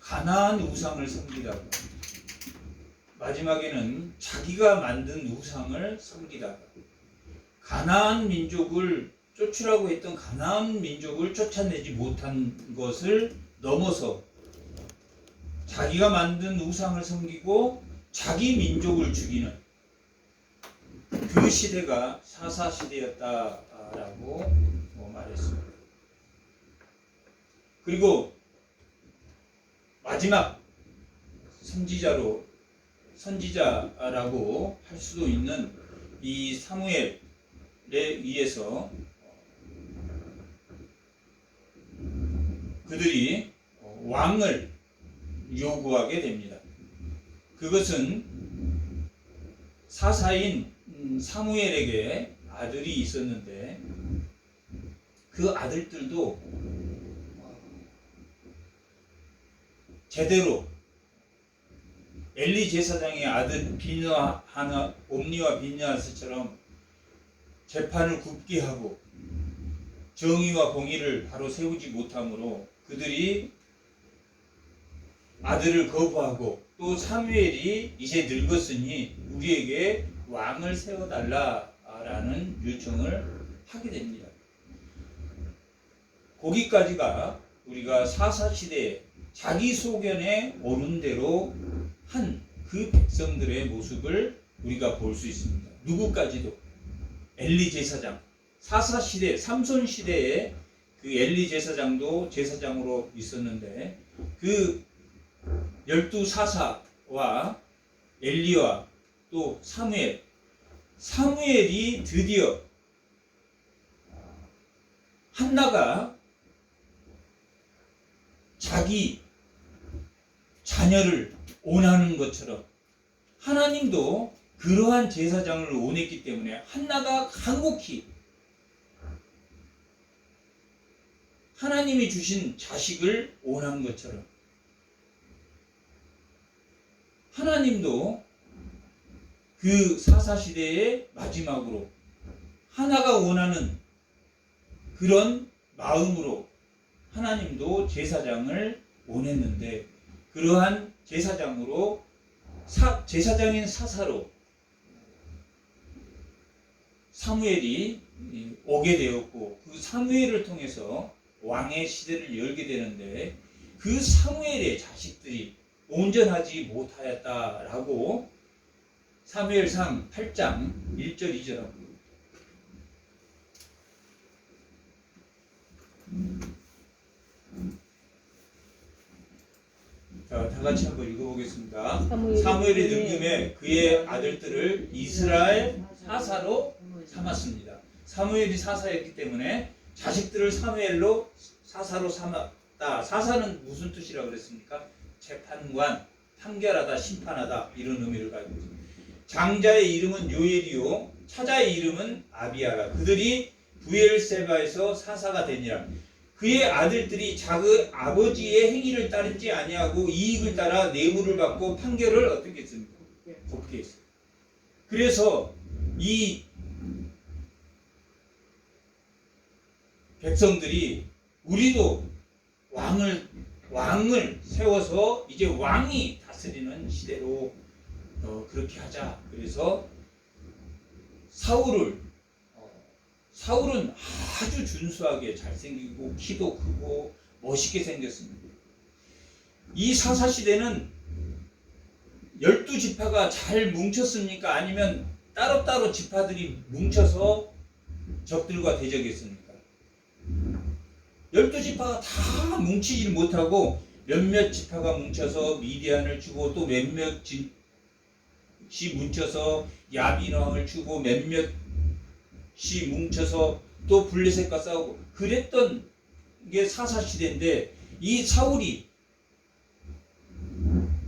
가나안 우상을 섬기다가 마지막에는 자기가 만든 우상을 섬기다가 가나안 민족을 쫓으라고 했던 가나안 민족을 쫓아내지 못한 것을 넘어서 자기가 만든 우상을 섬기고 자기 민족을 죽이는 그 시대가 사사시대였다라고 말했습니다. 그리고 마지막 선지자라고 할 수도 있는 이 사무엘에 의해서 그들이 왕을 요구하게 됩니다. 그것은 사사인 사무엘에게 아들이 있었는데 그 아들들도 제대로 엘리 제사장의 아들 옴니와 비느하스처럼 재판을 굽게 하고 정의와 공의를 바로 세우지 못함으로 그들이 아들을 거부하고 또 사무엘이 이제 늙었으니 우리에게 왕을 세워달라라는 요청을 하게 됩니다. 거기까지가 우리가 사사시대에 자기 소견에 오른 대로 한 그 백성들의 모습을 우리가 볼 수 있습니다. 누구까지도 엘리 제사장, 사사시대, 삼손시대에 그 엘리 제사장도 제사장으로 있었는데 그 12사사와 엘리와 또 사무엘이 드디어 한나가 자기 자녀를 원하는 것처럼 하나님도 그러한 제사장을 원했기 때문에 한나가 간곡히 하나님이 주신 자식을 원한 것처럼 하나님도 그 사사시대의 마지막으로 하나가 원하는 그런 마음으로 하나님도 제사장을 원했는데 그러한 제사장으로 제사장인 사사로 사무엘이 오게 되었고 그 사무엘을 통해서 왕의 시대를 열게 되는데 그 사무엘의 자식들이 온전하지 못하였다라고 사무엘상 8장 1절 2절하고 자, 다 같이 한번 읽어보겠습니다. 사무엘이 늙음에 그의 아들들을 이스라엘 사사로 삼았습니다. 사무엘이 사사였기 때문에 자식들을 사무엘로 사사로 삼았다. 사사는 무슨 뜻이라고 그랬습니까? 재판관, 판결하다, 심판하다 이런 의미를 가지고 있습니다. 장자의 이름은 요엘이요 차자의 이름은 아비야라. 그들이 부엘세바에서 사사가 되니라. 그의 아들들이 자기 아버지의 행위를 따르지 아니하고 이익을 따라 뇌물을 받고 판결을 어떻게 했습니까? 곱게 했어요. 그래서 이 백성들이 우리도 왕을 세워서 이제 왕이 다스리는 시대로 그렇게 하자. 그래서 사울은 아주 준수하게 잘생기고 키도 크고 멋있게 생겼습니다. 이 사사시대는 12지파가 잘 뭉쳤습니까? 아니면 따로따로 지파들이 뭉쳐서 적들과 대적했습니까? 12지파가 다 뭉치질 못하고 몇몇 지파가 뭉쳐서 미디안을 주고 또 몇몇이 뭉쳐서 야빈 왕을 주고 몇몇이 뭉쳐서 또 블레셋과 싸우고 그랬던 게 사사시대인데 이 사울이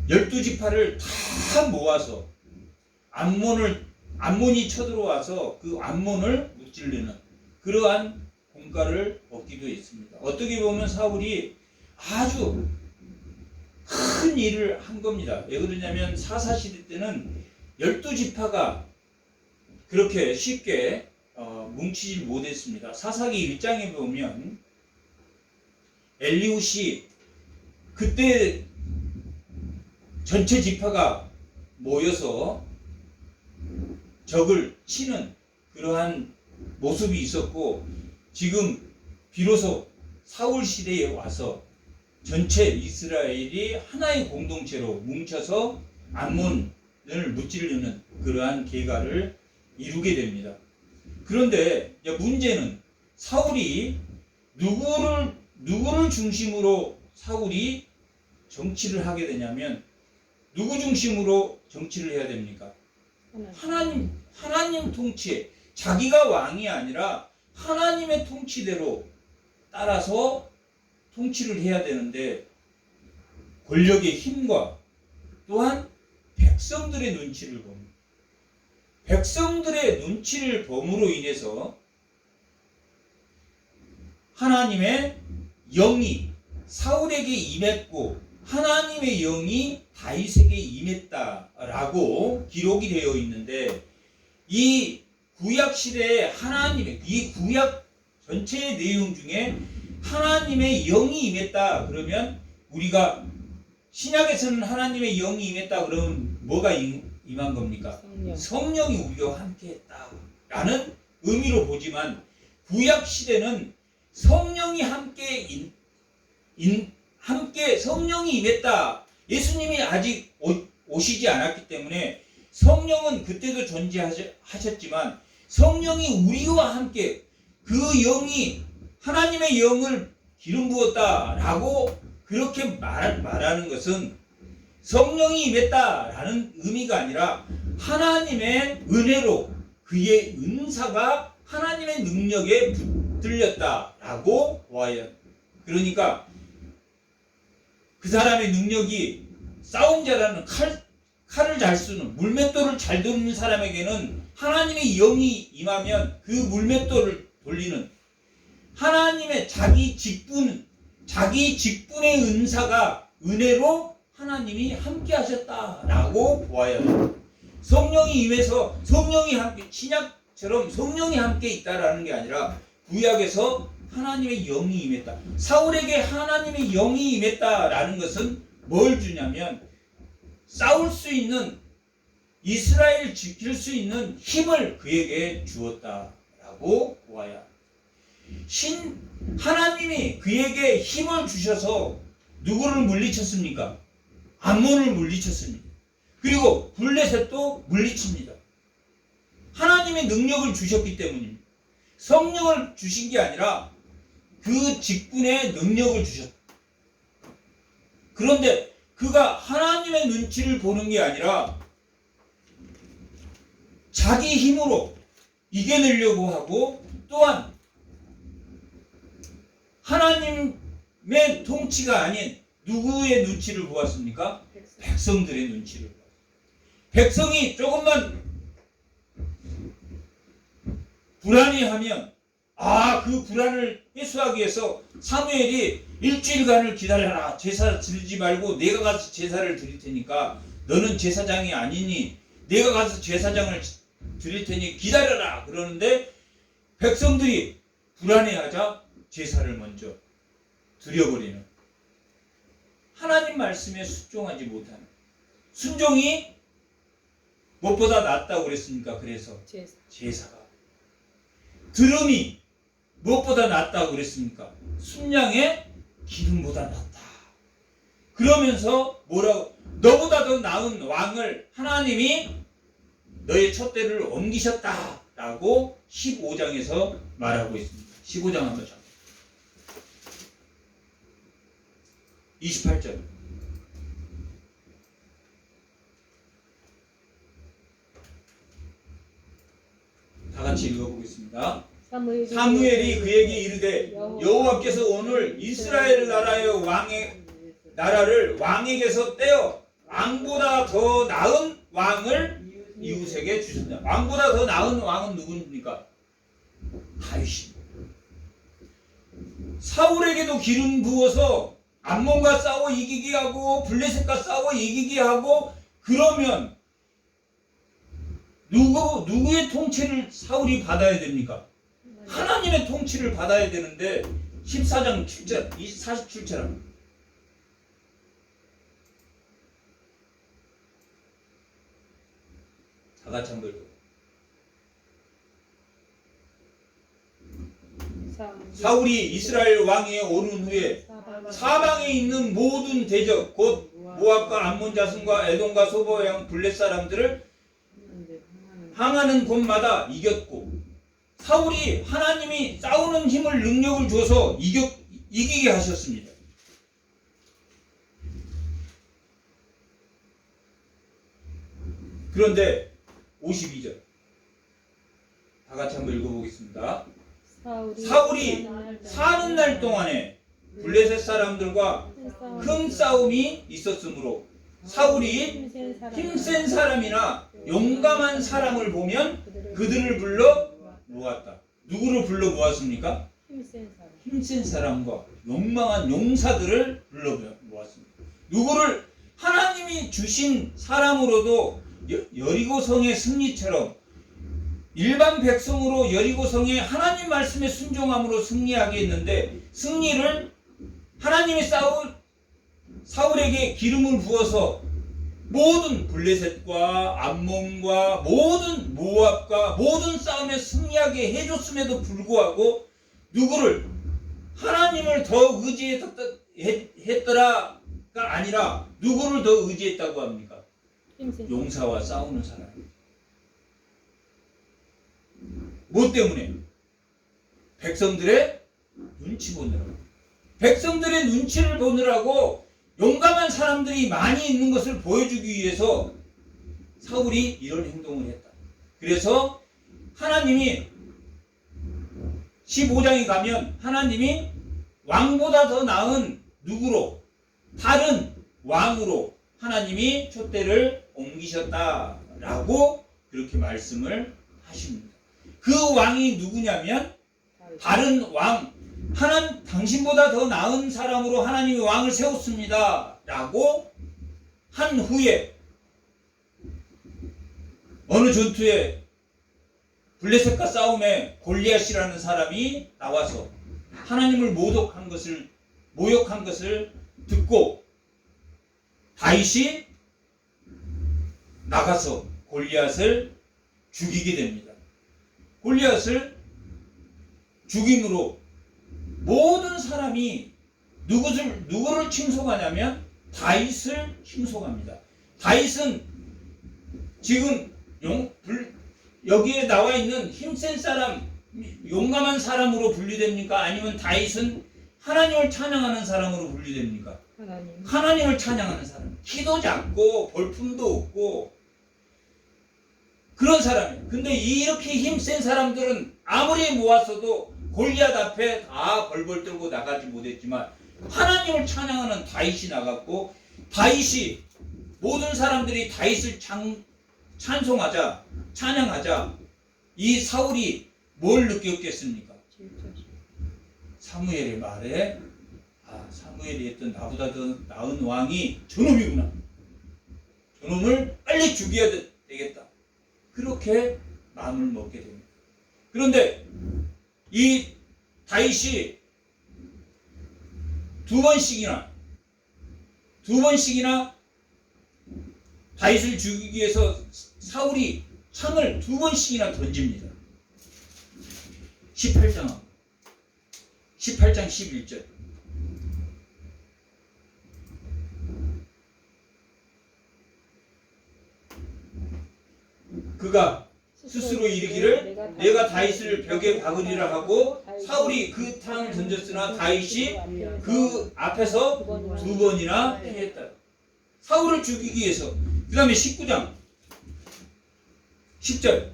12지파를 다 모아서 암몬이 쳐들어와서 그 암몬을 무찌르는 그러한 공과를 얻기도 했습니다. 어떻게 보면 사울이 아주 큰 일을 한 겁니다. 왜 그러냐면 사사시대 때는 12지파가 그렇게 쉽게 뭉치지 못했습니다. 사사기 1장에 보면 엘리우시 그때 전체 지파가 모여서 적을 치는 그러한 모습이 있었고, 지금 비로소 사울 시대에 와서 전체 이스라엘이 하나의 공동체로 뭉쳐서 암몬을 무찌르는 그러한 계가를 이루게 됩니다. 그런데 문제는 사울이 누구를 중심으로 사울이 정치를 하게 되냐면, 누구 중심으로 정치를 해야 됩니까? 하나님 통치에, 자기가 왕이 아니라 하나님의 통치대로 따라서 통치를 해야 되는데, 권력의 힘과 또한 백성들의 눈치를 봅니다. 백성들의 눈치를 범으로 인해서 하나님의 영이 사울에게 임했고 하나님의 영이 다윗에게 임했다라고 기록이 되어 있는데, 이 구약 시대의 하나님의, 이 구약 전체의 내용 중에 하나님의 영이 임했다 그러면, 우리가 신약에서는 하나님의 영이 임했다 그러면 뭐가 임한 겁니까? 성령이 우리와 함께 했다라는 의미로 보지만, 구약 시대는 성령이 함께 성령이 임했다. 예수님이 아직 오시지 않았기 때문에 성령은 그때도 존재하셨지만, 성령이 우리와 함께, 그 영이 하나님의 영을 기름 부었다라고 그렇게 말하는 것은 성령이 임했다라는 의미가 아니라 하나님의 은혜로 그의 은사가 하나님의 능력에 붙들렸다라고 보아야. 그러니까 그 사람의 능력이 싸움 잘하는, 칼을 잘 쓰는, 물맷돌을 잘 돌리는 사람에게는 하나님의 영이 임하면 그 물맷돌을 돌리는 하나님의 자기 직분의 은사가, 은혜로 하나님이 함께 하셨다라고 보아야 해요. 성령이 임해서 성령이 함께, 신약처럼 성령이 함께 있다라는 게 아니라 구약에서 하나님의 영이 임했다. 사울에게 하나님의 영이 임했다라는 것은 뭘 주냐면, 싸울 수 있는, 이스라엘 지킬 수 있는 힘을 그에게 주었다라고 보아야. 하나님이 그에게 힘을 주셔서 누구를 물리쳤습니까? 암몬을 물리쳤습니다. 그리고 블레셋도 물리칩니다. 하나님의 능력을 주셨기 때문입니다. 성령을 주신 게 아니라 그 직분의 능력을 주셨다. 그런데 그가 하나님의 눈치를 보는 게 아니라 자기 힘으로 이겨내려고 하고, 또한 하나님의 통치가 아닌 누구의 눈치를 보았습니까? 백성들의 눈치를 보았습니다. 백성이 조금만 불안해하면, 그 불안을 해소하기 위해서 사무엘이 일주일간을 기다려라. 제사 드리지 말고 내가 가서 제사를 드릴 테니까, 너는 제사장이 아니니 내가 가서 제사장을 드릴 테니 기다려라. 그러는데 백성들이 불안해하자 제사를 먼저 드려버리는, 하나님 말씀에 순종하지 못하는, 순종이 무엇보다 낫다고 그랬습니까? 그래서 제사가, 들음이 무엇보다 낫다고 그랬습니까? 순양의 기름보다 낫다. 그러면서 뭐라고? 너보다 더 나은 왕을 하나님이 너의 촛대를 옮기셨다라고 15장에서 말하고 있습니다. 15장 한번 자. 28절. 다 같이 읽어보겠습니다. 사무엘이 그에게 이르되, 여호와께서 오늘 이스라엘 나라를 왕에게서 떼어 왕보다 더 나은 왕을 이웃에게 주셨다. 왕보다 더 나은 왕은 누구입니까? 다윗입니다. 사울에게도 기름 부어서 암몬과 싸워 이기게 하고 블레셋과 싸워 이기게 하고, 그러면 누구의 통치를 사울이 받아야 됩니까? 하나님의 통치를 받아야 되는데, 14장 7절, 47절. 다 같이 한번 읽어. 사울이 이스라엘 왕위에 오른 후에 사방에 있는 모든 대적 곧 모압과 암몬 자손과 에돔과 소바 양 블렛 사람들을 항하는 곳마다 이겼고, 사울이 하나님이 싸우는 힘을 능력을 줘서 이기게 하셨습니다. 그런데 52절 다 같이 한번 읽어보겠습니다. 사울이 사는 날 동안에 블레셋 사람들과 큰 싸움이 있었으므로 사울이 힘센 사람이나 용감한 사람을 보면 그들을 불러 모았다. 누구를 불러 모았습니까? 힘센 사람과 용망한 용사들을 불러 모았습니다. 누구를? 하나님이 주신 사람으로도 여리고성의 승리처럼 일반 백성으로 여리고성의 하나님 말씀에 순종함으로 승리하게 했는데, 승리를 하나님이 사울에게 기름을 부어서 모든 블레셋과 암몬과 모든 모압과 모든 싸움에 승리하게 해줬음에도 불구하고 누구를? 하나님을 더 의지했더라가 아니라 누구를 더 의지했다고 합니까? 용사와 싸우는 사람. 뭐 때문에? 백성들의 눈치 보느라고. 백성들의 눈치를 보느라고 용감한 사람들이 많이 있는 것을 보여주기 위해서 사울이 이런 행동을 했다. 그래서 하나님이 15장에 가면 하나님이 왕보다 더 나은 누구로? 다른 왕으로 하나님이 촛대를 옮기셨다라고 그렇게 말씀을 하십니다. 그 왕이 누구냐면 다른 왕, 당신보다 더 나은 사람으로 하나님이 왕을 세웠습니다 라고 한 후에 어느 전투에 블레셋과 싸움에 골리앗이라는 사람이 나와서 하나님을 모욕한 것을 듣고 다윗이 나가서 골리앗을 죽이게 됩니다. 골리앗을 죽임으로 모든 사람이 누구를 칭송하냐면 다윗을 칭송합니다. 다윗은 지금 여기에 나와 있는 힘센 사람, 용감한 사람으로 분류됩니까? 아니면 다윗은 하나님을 찬양하는 사람으로 분류됩니까? 하나님을 찬양하는 사람. 키도 작고 볼품도 없고 그런 사람이에요. 근데 이렇게 힘센 사람들은 아무리 모았어도 골리앗 앞에 다 벌벌 떨고 나가지 못했지만 하나님을 찬양하는 다윗이 나갔고, 다윗이 모든 사람들이 다윗을 찬양하자 이 사울이 뭘 느꼈겠습니까? 사무엘의 말에 사무엘이 했던 나보다 더 나은 왕이 저놈이구나. 저놈을 빨리 죽여야 되겠다. 그렇게 마음을 먹게 됩니다. 그런데 이 다윗이 두 번씩이나 다윗을 죽이기 위해서 사울이 창을 2번씩이나 던집니다. 18장 11절. 그가 스스로 이르기를 내가 다윗을 벽에 박으리라 하고 사울이 그 창을 던졌으나 다윗이 그 앞에서 2번이나 피했다. 사울을 죽이기 위해서. 그 다음에 19장 10절.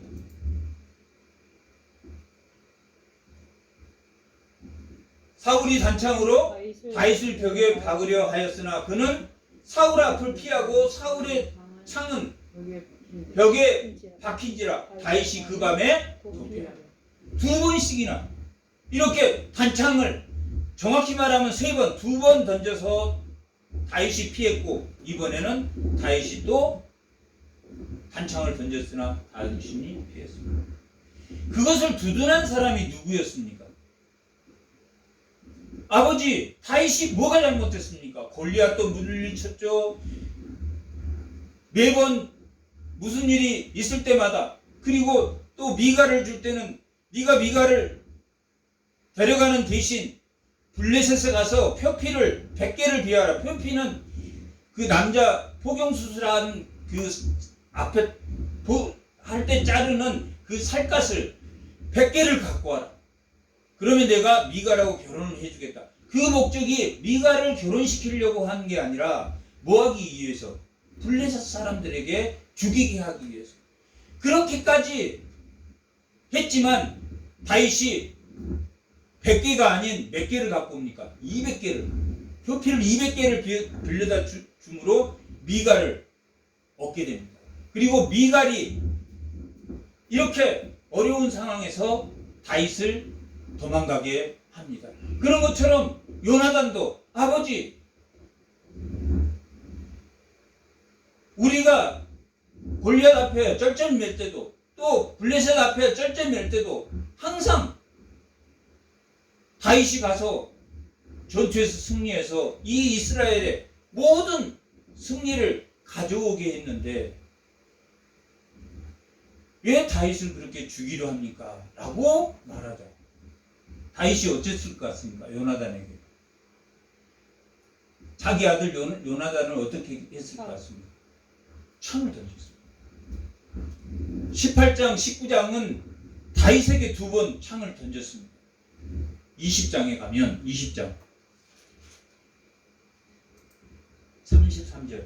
사울이 단창으로 다윗을 벽에 박으려 하였으나 그는 사울 앞을 피하고 사울의 창은 벽에 박힌지라 다윗이 그 밤에 덮여. 2번씩이나 이렇게 단창을 정확히 말하면 3번, 2번 던져서 다윗이 피했고, 이번에는 다윗이 또 단창을 던졌으나 다윗이 피했습니다. 그것을 두둔한 사람이 누구였습니까? 아버지 다윗이 뭐가 잘못됐습니까? 골리앗도 물리쳤죠. 매번 무슨 일이 있을 때마다, 그리고 또 미가를 줄 때는 네가 미가를 데려가는 대신 블레셋에 가서 표피를 100개를 비하라. 표피는 그 남자 포경수술한 그 앞에 할 때 자르는 그 살갗을 100개를 갖고 와라. 그러면 내가 미가라고 결혼을 해주겠다. 그 목적이 미가를 결혼시키려고 하는 게 아니라 뭐 하기 위해서? 블레셋 사람들에게 죽이게 하기 위해서. 그렇게까지 했지만 다윗이 100개가 아닌 몇 개를 갖고 옵니까? 200개를. 표피를 200개를 빌려다 줌으로 미갈을 얻게 됩니다. 그리고 미갈이 이렇게 어려운 상황에서 다윗을 도망가게 합니다. 그런 것처럼 요나단도 아버지, 우리가 골리앗 앞에 쩔쩔맬 때도 또 블레셋 앞에 쩔쩔맬 때도 항상 다윗이 가서 전투에서 승리해서 이 이스라엘의 모든 승리를 가져오게 했는데 왜 다윗을 그렇게 죽이려 합니까? 라고 말하자. 다윗이 어쨌을 것 같습니까? 요나단에게. 자기 아들 요나단을 어떻게 했을 것 같습니까? 창을 던졌습니다. 18장, 19장은 다윗에게 2번 창을 던졌습니다. 20장에 가면 20장 33절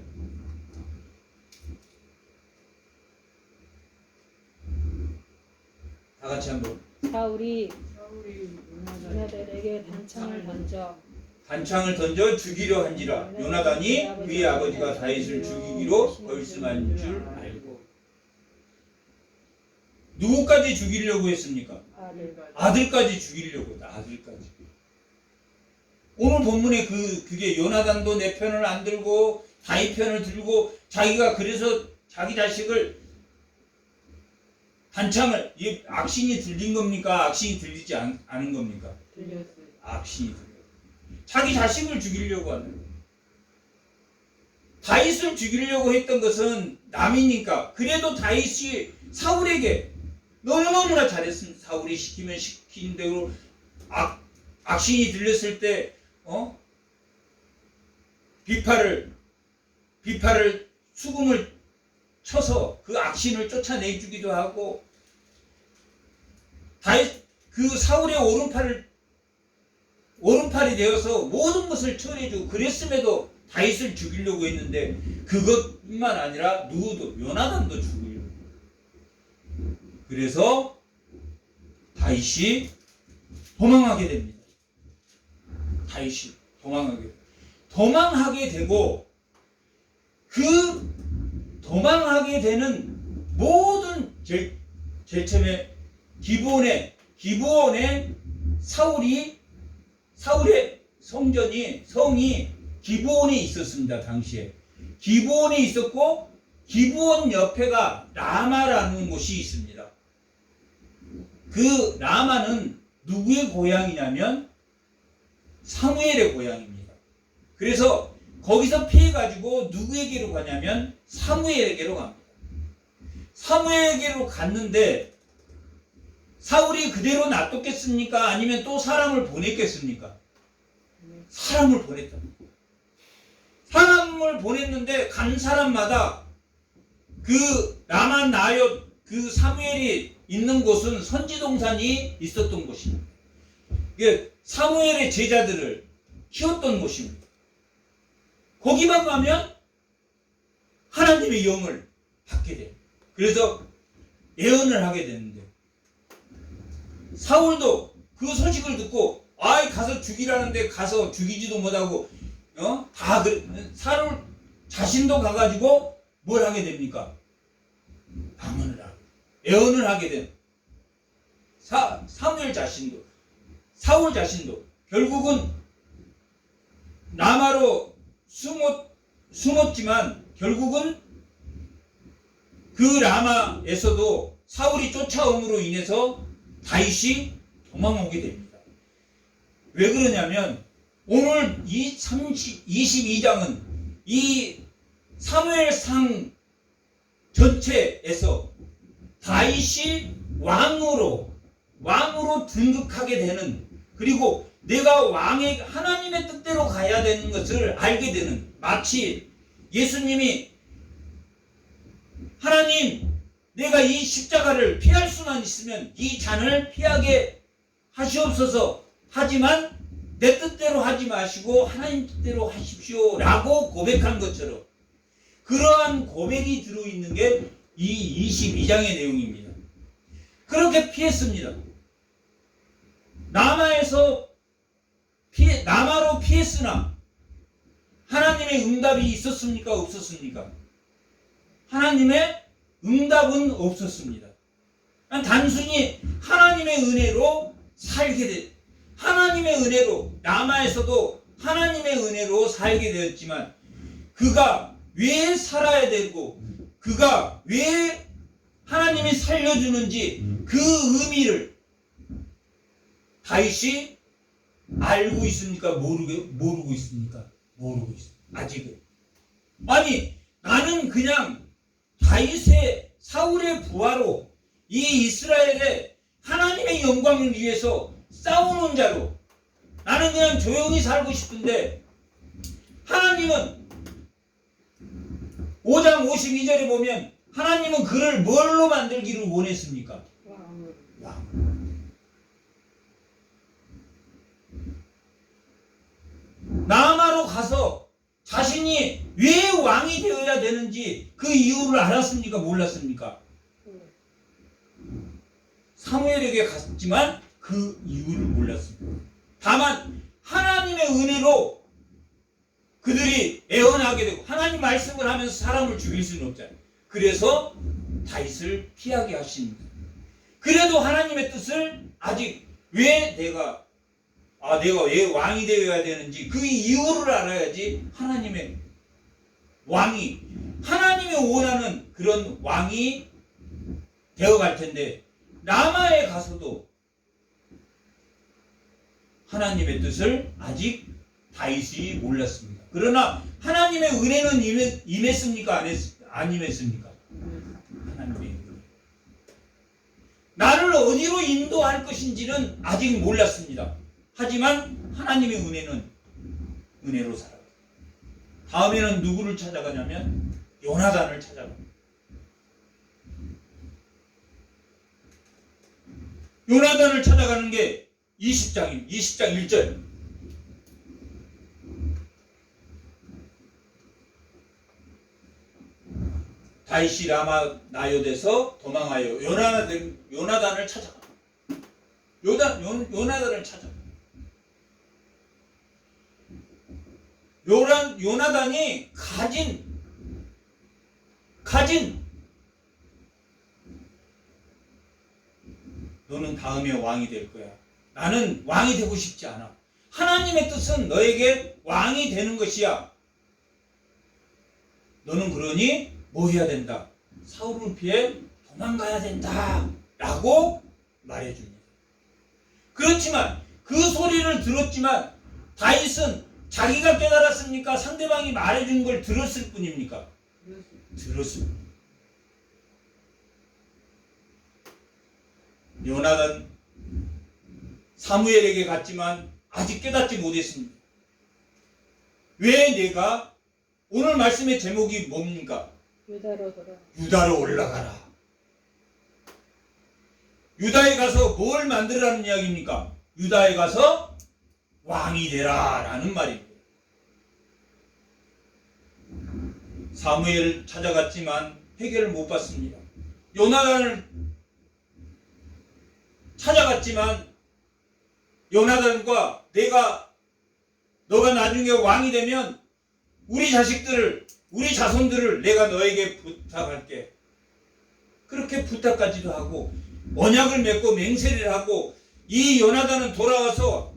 다 같이 한번. 사울이 요나단에게 단창을 던져 죽이려 한지라 요나단이 그의 아버지가 다윗을 죽이기로 결심한 줄 알고. 누구까지 죽이려고 했습니까? 아들까지 죽이려고 했다. 아들까지. 오늘 본문에 그게 요나단도 내 편을 안 들고 다윗 편을 들고 자기가 그래서 자기 자식을 단창을, 이 악신이 들린 겁니까? 악신이 들리지 않은 겁니까? 들렸어요. 악신이 들려. 자기 자식을 죽이려고 하는 거예요. 다윗을 죽이려고 했던 것은 남이니까. 그래도 다윗이 사울에게 너무너무나 잘했습니다. 사울이 시키면 시키는 대로 악신이 들렸을 때 비파를 수금을 쳐서 그 악신을 쫓아내주기도 하고, 다윗 그 사울의 오른팔이 되어서 모든 것을 처리해주고, 그랬음에도 다윗을 죽이려고 했는데 그것뿐만 아니라 누구도, 요나단도 죽이려고. 그래서 다윗이 도망하게 됩니다. 다윗이 도망하게 되고, 그 도망하게 되는 모든 제일 처음에 기브온에 사울의 성이 기브온에 있었습니다. 당시에 기브온에 있었고, 기브온 옆에가 라마라는 곳이 있습니다. 그 라마는 누구의 고향이냐면 사무엘의 고향입니다. 그래서 거기서 피해가지고 누구에게로 가냐면 사무엘에게로 갑니다. 사무엘에게로 갔는데 사울이 그대로 놔뒀겠습니까? 아니면 또 사람을 보냈겠습니까? 사람을 보냈다. 사람을 보냈는데 간 사람마다 그 라마 나옳 그 사무엘이 있는 곳은 선지동산이 있었던 곳입니다. 이게 사무엘의 제자들을 키웠던 곳입니다. 거기만 가면 하나님의 영을 받게 돼요. 그래서 예언을 하게 되는데, 사울도 그 소식을 듣고 가서 죽이라는데 가서 죽이지도 못하고 사울 자신도 가가지고 뭘 하게 됩니까? 방언을 하고 예언을 하게 된 사무엘 자신도, 사울 자신도 결국은 라마로 숨었지만 결국은 그 라마에서도 사울이 쫓아옴으로 인해서 다윗이 도망오게 됩니다. 왜 그러냐면 오늘 이 22장은 이 사무엘상 전체에서 다윗이 왕으로 등극하게 되는, 그리고 내가 왕의 하나님의 뜻대로 가야 되는 것을 알게 되는, 마치 예수님이 하나님, 내가 이 십자가를 피할 수만 있으면 이 잔을 피하게 하시옵소서, 하지만 내 뜻대로 하지 마시고 하나님 뜻대로 하십시오 라고 고백한 것처럼, 그러한 고백이 들어있는 게 이 22장의 내용입니다. 그렇게 피했습니다. 남아로 피했으나 하나님의 응답이 있었습니까? 없었습니까? 하나님의 응답은 없었습니다. 단순히 하나님의 은혜로 살게 됐, 하나님의 은혜로, 남아에서도 하나님의 은혜로 살게 되었지만, 그가 왜 살아야 되고 그가 왜 하나님이 살려주는지 그 의미를 다윗이 알고 있습니까? 모르고 있습니까? 모르고 있습니다. 아직은. 아니, 나는 그냥 다윗의, 사울의 부하로 이 이스라엘의 하나님의 영광을 위해서 싸우는 자로 나는 그냥 조용히 살고 싶은데, 하나님은 5장 52절에 보면 하나님은 그를 뭘로 만들기를 원했습니까? 왕. 남아로 가서 자신이 왜 왕이 되어야 되는지 그 이유를 알았습니까? 몰랐습니까? 사무엘에게 갔지만 그 이유를 몰랐습니다. 다만 하나님의 은혜로 그들이 애원하게 되고, 하나님 말씀을 하면서 사람을 죽일 수는 없잖아요. 그래서 다윗을 피하게 하십니다. 그래도 하나님의 뜻을 아직 내가 왜 왕이 되어야 되는지 그 이유를 알아야지 하나님의 왕이, 하나님이 원하는 그런 왕이 되어갈 텐데, 라마에 가서도 하나님의 뜻을 아직 다윗이 몰랐습니다. 그러나 하나님의 은혜는 임했습니까? 안 임했습니까? 하나님의 은혜. 나를 어디로 인도할 것인지는 아직 몰랐습니다. 하지만 하나님의 은혜로 살아요. 다음에는 누구를 찾아가냐면 요나단을 찾아갑니다. 요나단을 찾아가는 게 20장 1절. 다윗이 라마 나요대에서 도망하여 요나단을 찾아가. 요나단을 찾아. 요나단이 가진 너는 다음에 왕이 될 거야. 나는 왕이 되고 싶지 않아. 하나님의 뜻은 너에게 왕이 되는 것이야. 너는 그러니 뭐 해야 된다? 사울을 피해 도망가야 된다 라고 말해줍니다. 그렇지만 그 소리를 들었지만 다윗은 자기가 깨달았습니까? 상대방이 말해준 걸 들었을 뿐입니까? 들었습니다. 요나단 사무엘에게 갔지만 아직 깨닫지 못했습니다. 왜 내가, 오늘 말씀의 제목이 뭡니까? 유다로 올라가라. 유다에 가서 뭘 만들라는 이야기입니까? 유다에 가서 왕이 되라 라는 말입니다. 사무엘을 찾아갔지만 해결을 못 받습니다. 요나단을 찾아갔지만 요나단과 너가 나중에 왕이 되면 우리 자손들을 내가 너에게 부탁할게. 그렇게 부탁까지도 하고 언약을 맺고 맹세를 하고, 이 요나단은 돌아와서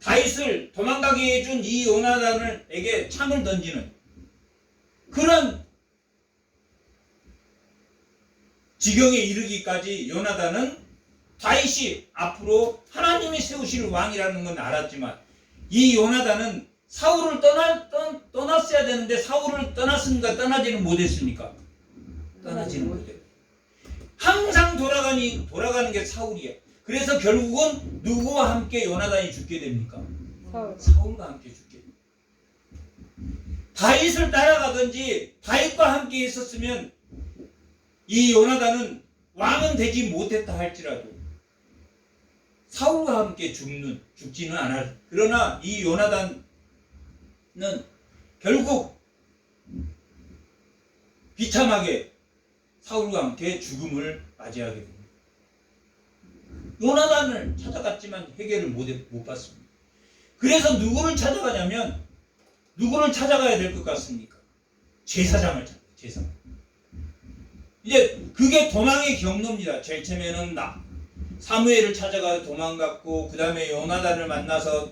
다윗을 도망가게 해준 이 요나단에게 창을 던지는 그런 지경에 이르기까지 요나단은 다윗이 앞으로 하나님이 세우실 왕이라는 건 알았지만, 이 요나단은 사울을 떠났어야 되는데 사울을 떠났습니까? 떠나지는 못했습니까? 떠나지는 못했어요. 항상 돌아가는 게 사울이야. 그래서 결국은 누구와 함께 요나단이 죽게 됩니까? 사울과 함께 죽게 됩니다. 다윗을 따라가든지 다윗과 함께 있었으면 이 요나단은 왕은 되지 못했다 할지라도 사울과 함께 죽지는 않았. 그러나 이 요나단은 결국 비참하게 사울과 함께 죽음을 맞이하게 됩니다. 요나단을 찾아갔지만 해결을 못 받습니다. 그래서 누구를 찾아가냐면 누구를 찾아가야 될 것 같습니까? 제사장을 찾아요. 제사장. 이제 그게 도망의 경로입니다. 제일 처음에는 사무엘을 찾아가 도망갔고 그 다음에 요나단을 만나서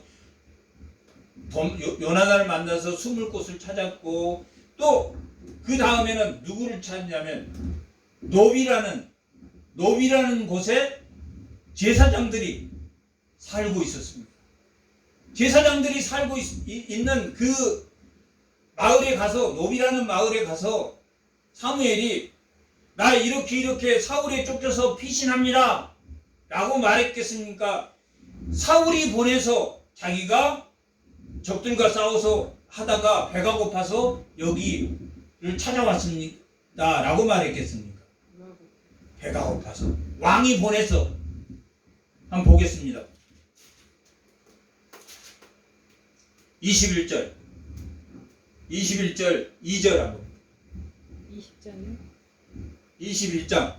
숨을 곳을 찾았고 또 그 다음에는 누구를 찾냐면 노비라는 곳에 제사장들이 살고 있었습니다. 제사장들이 살고 있는 그 마을에 가서 노비라는 마을에 가서 사무엘이 나 이렇게 사울에 쫓겨서 피신합니다 라고 말했겠습니까? 사울이 보내서 자기가 적들과 싸워서 하다가 배가 고파서 여기를 찾아왔습니다 라고 말했겠습니까? 배가 고파서 왕이 보내서 한번 보겠습니다. 21절 2절 한번 20장이요? 21장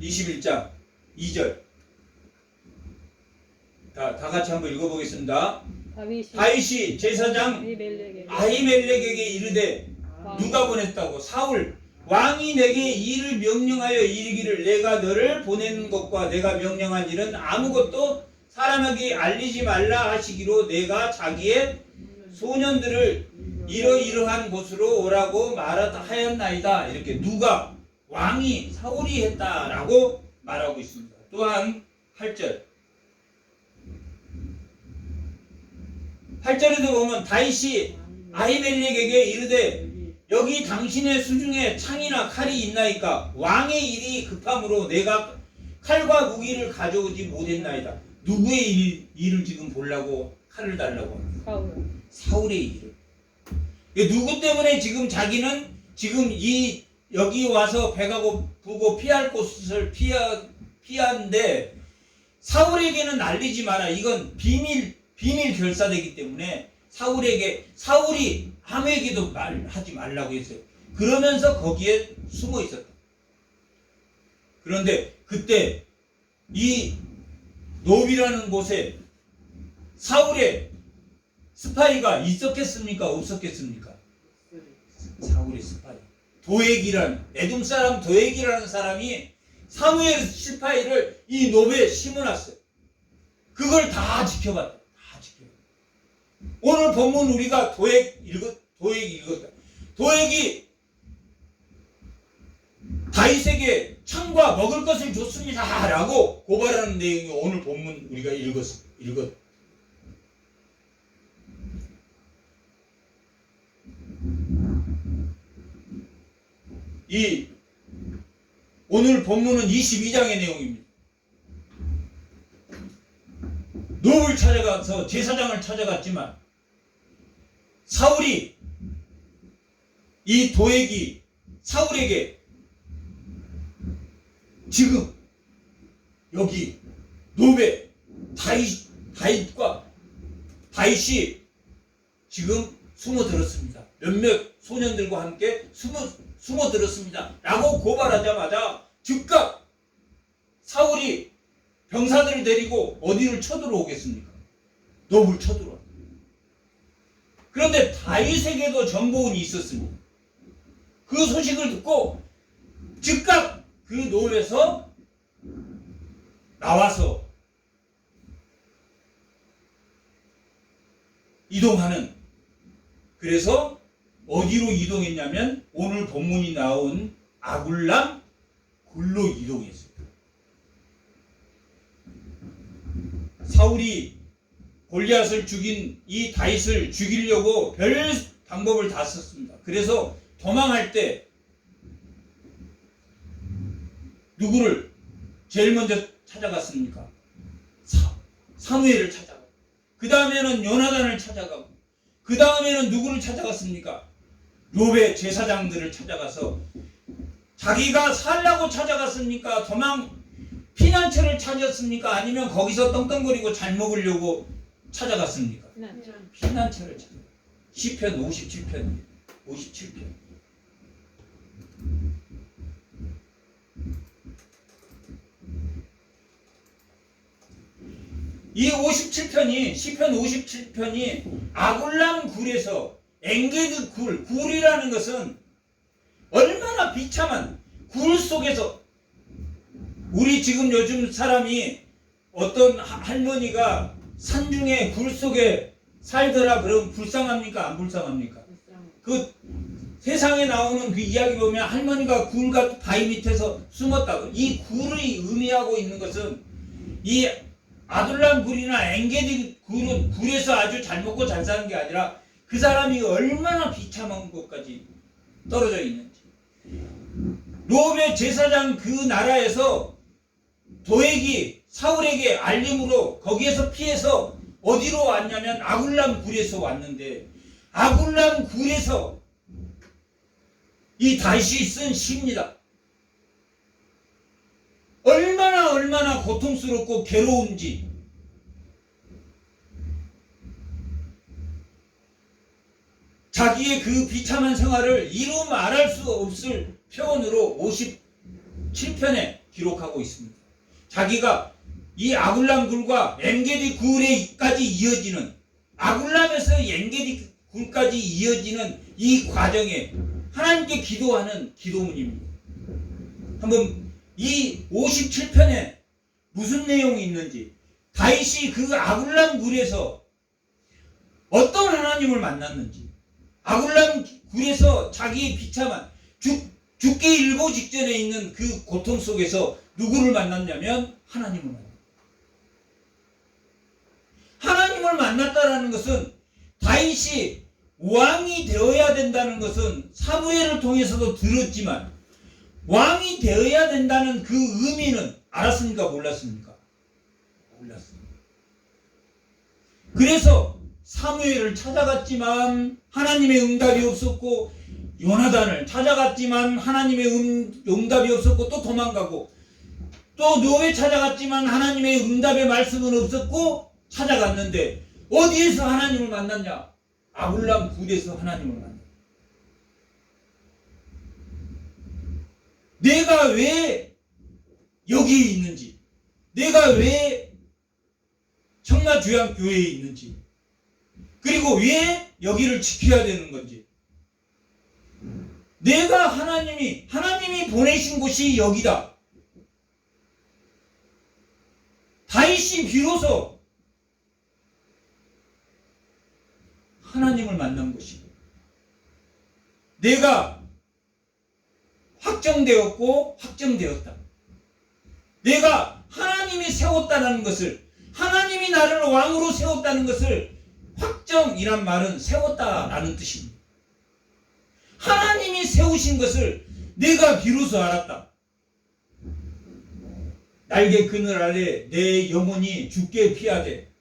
21장 2절 다 같이 한번 읽어보겠습니다. 다윗이 제사장 아히멜렉에게 이르되 누가 보냈다고? 사울 왕이 내게 이를 명령하여 이르기를 내가 너를 보내는 것과 내가 명령한 일은 아무것도 사람에게 알리지 말라 하시기로 내가 자기의 소년들을 이러이러한 곳으로 오라고 말하였나이다. 이렇게 누가? 왕이 사울이 했다라고 말하고 있습니다. 또한 8절에도 보면 다윗이 아히멜렉에게 이르되 여기 당신의 수중에 창이나 칼이 있나이까? 왕의 일이 급함으로 내가 칼과 무기를 가져오지 못했나이다. 누구의 일을 지금 보려고 칼을 달라고 합니다. 사울의 일을. 누구 때문에 지금 자기는 지금 여기 와서 배가 고프고 피할 곳을 피하는데 사울에게는 알리지 마라. 이건 비밀 결사되기 때문에 사울이 아무에게도 말하지 말라고 했어요. 그러면서 거기에 숨어 있었다. 그런데 그때 이 노비라는 곳에 사울의 스파이가 있었겠습니까? 없었겠습니까? 사울의 스파이. 에돔 사람 도액이라는 사람이 사무엘 스파이를 이 노베에 심어놨어요. 그걸 다 지켜봤다. 오늘 본문 우리가 도액이 읽었다. 도액이 다윗에게 창과 먹을 것을 줬습니다 라고 고발하는 내용이 오늘 본문 우리가 읽었. 이 오늘 본문은 22장의 내용입니다. 노브를 찾아가서 제사장을 찾아갔지만 사울이 이 도액이 사울에게 지금 여기 노베 다윗이 지금 숨어들었습니다. 몇몇 소년들과 함께 숨어들었습니다. 라고 고발하자마자 즉각 사울이 병사들을 데리고 어디를 쳐들어오겠습니까? 노브를 쳐들어와. 그런데 다윗에게도 정보원이 있었습니다. 그 소식을 듣고 즉각 그 노브에서 나와서 이동하는, 그래서 어디로 이동했냐면 오늘 본문이 나온 아굴람 굴로 이동했습니다. 사울이 골리앗을 죽인 이 다윗을 죽이려고 별 방법을 다 썼습니다. 그래서 도망할 때 누구를 제일 먼저 찾아갔습니까? 사무엘을 찾아가고, 그 다음에는 요나단을 찾아가고, 그 다음에는 누구를 찾아갔습니까? 욥의 제사장들을 찾아가서 자기가 살라고 찾아갔습니까? 피난처를 찾았습니까? 아니면 거기서 떵떵거리고 잘 먹으려고 찾아갔습니까? 피난처를 찾아. 시편 57편. 이 57편이, 시편 57편이 아굴람 굴에서 엔게디 굴이라는 것은 얼마나 비참한 굴 속에서, 우리 지금 요즘 사람이 어떤 할머니가 산중에 굴 속에 살더라 그러면 불쌍합니까? 안 불쌍합니까? 그 세상에 나오는 그 이야기 보면 할머니가 굴과 바위 밑에서 숨었다고. 이 굴이 의미하고 있는 것은 이 아둘람 굴이나 엔게디 굴은 굴에서 아주 잘 먹고 잘 사는 게 아니라 그 사람이 얼마나 비참한 곳까지 떨어져 있는지. 욥의 제사장 그 나라에서 도액이 사울에게 알림으로 거기에서 피해서 어디로 왔냐면 아굴람 굴에서 왔는데, 아굴람 굴에서 이 다윗이 쓴 시입니다. 얼마나 고통스럽고 괴로운지. 자기의 그 비참한 생활을 이루 말할 수 없을 표현으로 57편에 기록하고 있습니다. 자기가 이 아굴람 굴과 엔게디 굴에까지 이어지는, 아굴람에서 엔게디 굴까지 이어지는 이 과정에 하나님께 기도하는 기도문입니다. 한번 이 57편에 무슨 내용이 있는지, 다윗이 그 아굴람 굴에서 어떤 하나님을 만났는지, 아굴람 굴에서 자기의 비참한 죽기 일보 직전에 있는 그 고통 속에서 누구를 만났냐면 하나님을 만났다. 하나님을 만났다라는 것은, 다윗이 왕이 되어야 된다는 것은 사무엘을 통해서도 들었지만 왕이 되어야 된다는 그 의미는 알았습니까? 몰랐습니까? 몰랐습니다. 그래서 사무엘을 찾아갔지만 하나님의 응답이 없었고, 요나단을 찾아갔지만 하나님의 응답이 없었고 또 도망가고, 또 욥에 찾아갔지만 하나님의 응답의 말씀은 없었고 찾아갔는데 어디에서 하나님을 만났냐? 아굴람 굴에서 하나님을 만났다. 내가 왜 여기에 있는지, 내가 왜 청라주양교회에 있는지, 그리고 왜 여기를 지켜야 되는 건지, 내가 하나님이 보내신 곳이 여기다. 다윗이 비로소 하나님을 만난 것이고, 내가 확정되었고 확정되었다. 내가 하나님이 세웠다는 것을, 하나님이 나를 왕으로 세웠다는 것을, 확정이란 말은 세웠다라는 뜻입니다. 하나님이 세우신 것을 내가 비로소 알았다. 날개 그늘 아래 내 영혼이 주께 피하되.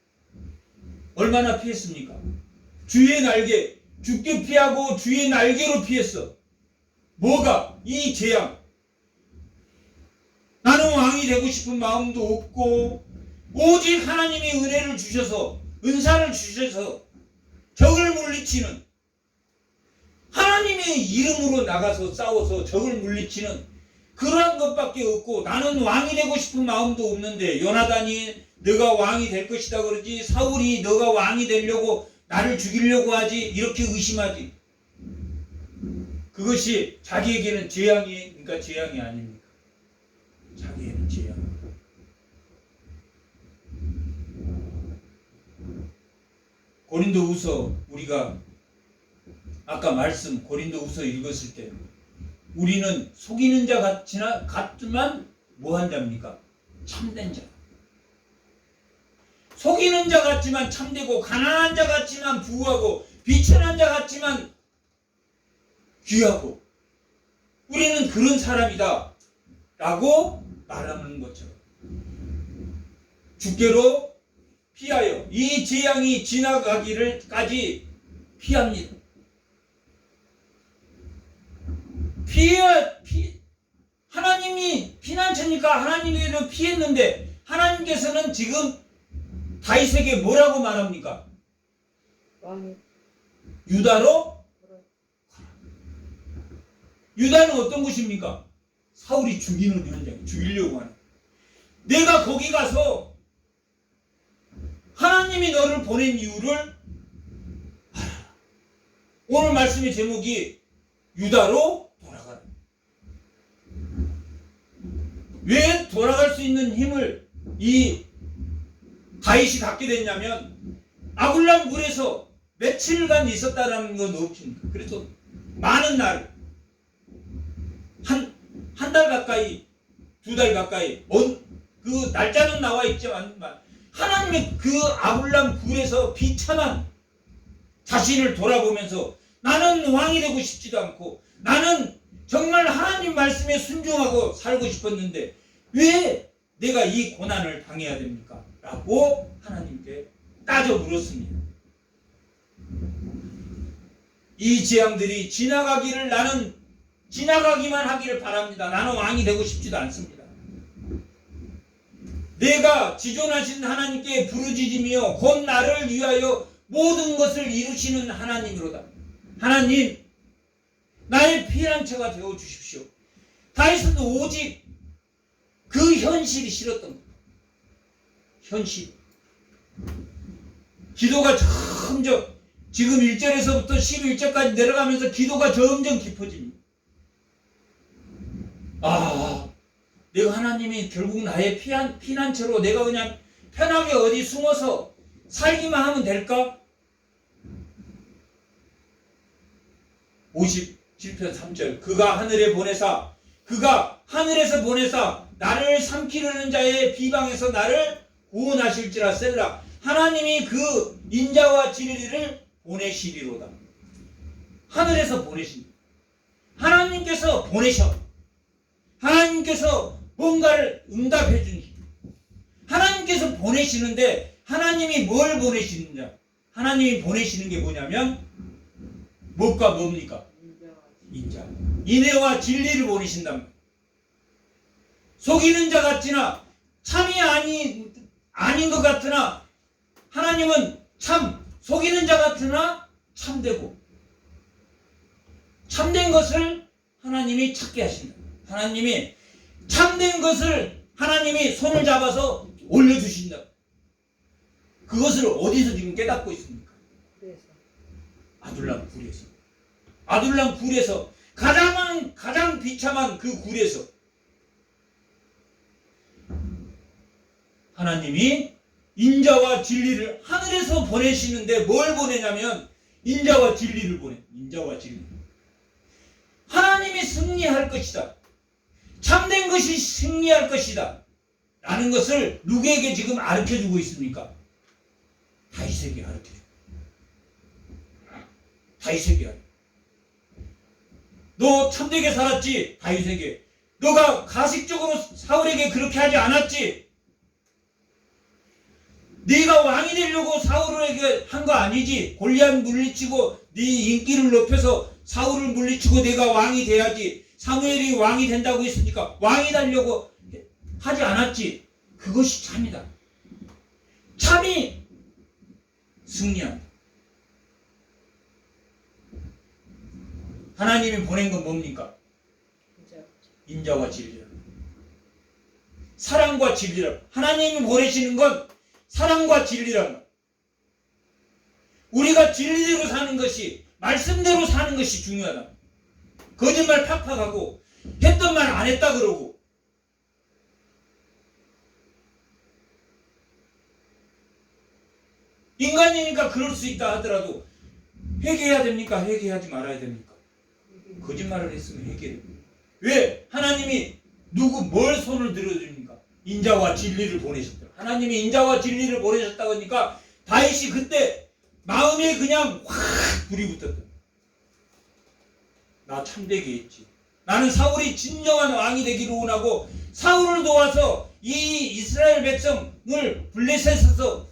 얼마나 피했습니까? 주의 날개, 주께 피하고 주의 날개로 피했어. 뭐가? 이 재앙. 나는 왕이 되고 싶은 마음도 없고, 오직 하나님이 은혜를 주셔서, 은사를 주셔서 적을 물리치는, 하나님의 이름으로 나가서 싸워서 적을 물리치는 그러한 것밖에 없고, 나는 왕이 되고 싶은 마음도 없는데, 요나단이 너가 왕이 될 것이다 그러지, 사울이 너가 왕이 되려고 나를 죽이려고 하지, 이렇게 의심하지. 그것이 자기에게는 재앙이, 재앙이 아닙니까? 자기에게는 재앙. 고린도후서, 우리가 아까 말씀 고린도후서 읽었을 때, 우리는 속이는 자 같지만 뭐한 자입니까? 참된 자. 속이는 자 같지만 참되고 가난한 자 같지만 부유하고 비천한 자 같지만 귀하고 우리는 그런 사람이다 라고 말하는 것처럼 주께로 피하여 이 재앙이 지나가기를까지 피합니다. 하나님이 피난처니까 하나님께서 피했는데 하나님께서는 지금 다윗에게 뭐라고 말합니까? 왕이 유다로 가라. 유다는 어떤 곳입니까? 사울이 죽이는 현장, 죽이려고 하는. 내가 거기 가서 하나님이 너를 보낸 이유를 알아라. 오늘 말씀의 제목이 유다로 돌아가라. 왜 돌아갈 수 있는 힘을 이 다윗이 갖게 됐냐면 아굴람 물에서 며칠간 있었다라는 건 없습니다. 그래서 많은 날, 한 달 가까이, 2달 가까이, 그 날짜는 나와 있지만 하나님의 그 아굴람 굴에서 비참한 자신을 돌아보면서 나는 왕이 되고 싶지도 않고 나는 정말 하나님 말씀에 순종하고 살고 싶었는데 왜 내가 이 고난을 당해야 됩니까? 라고 하나님께 따져 물었습니다. 이 재앙들이 지나가기를 나는 지나가기만 하기를 바랍니다. 나는 왕이 되고 싶지도 않습니다. 내가 지존하신 하나님께 부르짖으며 곧 나를 위하여 모든 것을 이루시는 하나님으로다. 하나님, 나의 피난처가 되어 주십시오. 다윗은 오직 그 현실이 싫었던 겁니다. 현실. 기도가 점점 지금 1절에서부터 11절까지 내려가면서 기도가 점점 깊어집니다. 내가 하나님이 결국 나의 피난처로 내가 그냥 편하게 어디 숨어서 살기만 하면 될까? 57편 3절 그가 하늘에서 보내사 나를 삼키려는 자의 비방에서 나를 구원하실지라 셀라. 하나님이 그 인자와 진리를 보내시리로다. 하늘에서 보내십니다. 하나님께서 보내셔. 하나님께서 뭔가를 응답해 주니 하나님께서 보내시는데 하나님이 뭘 보내시느냐? 하나님이 보내시는 게 뭐냐면 무엇과 뭡니까? 인자. 인애와 진리를 보내신답니다. 속이는 자 같으나 참이 아닌 것 같으나 하나님은 속이는 자 같으나 참되고 참된 것을 하나님이 찾게 하신다. 하나님이 참된 것을 하나님이 손을 잡아서 올려주신다. 그것을 어디서 지금 깨닫고 있습니까? 아둘람 굴에서. 아둘람 굴에서 가장 비참한 그 굴에서 하나님이 인자와 진리를 하늘에서 보내시는데 뭘 보내냐면 인자와 진리를 보내. 인자와 진리. 하나님이 승리할 것이다. 참된 것이 승리할 것이다. 라는 것을 누구에게 지금 가르쳐주고 있습니까? 다윗에게 가르쳐주고. 다윗에게. 너 참되게 살았지? 다윗에게. 너가 가식적으로 사울에게 그렇게 하지 않았지? 네가 왕이 되려고 사울에게 한 거 아니지? 골리앗 물리치고 네 인기를 높여서 사울을 물리치고 내가 왕이 돼야지. 사무엘이 왕이 된다고 했으니까 왕이 되려고 하지 않았지. 그것이 참이다. 참이 승리한다. 하나님이 보낸 건 뭡니까? 인자와 진리라. 사랑과 진리라. 하나님이 보내시는 건 사랑과 진리라. 우리가 진리대로 사는 것이, 말씀대로 사는 것이 중요하다. 거짓말 팍팍하고 했던 말 안 했다 그러고 인간이니까 그럴 수 있다 하더라도 회개해야 됩니까? 회개하지 말아야 됩니까? 거짓말을 했으면 회개해야 됩니다. 왜? 하나님이 뭘 손을 들어줍니까? 인자와 진리를 보내셨다. 하나님이 인자와 진리를 보내셨다고 하니까 다윗이 그때 마음에 그냥 확 불이 붙었다. 나 참되게 했지. 나는 사울이 진정한 왕이 되기를 원하고 사울을 도와서 이 이스라엘 백성을 블레셋에서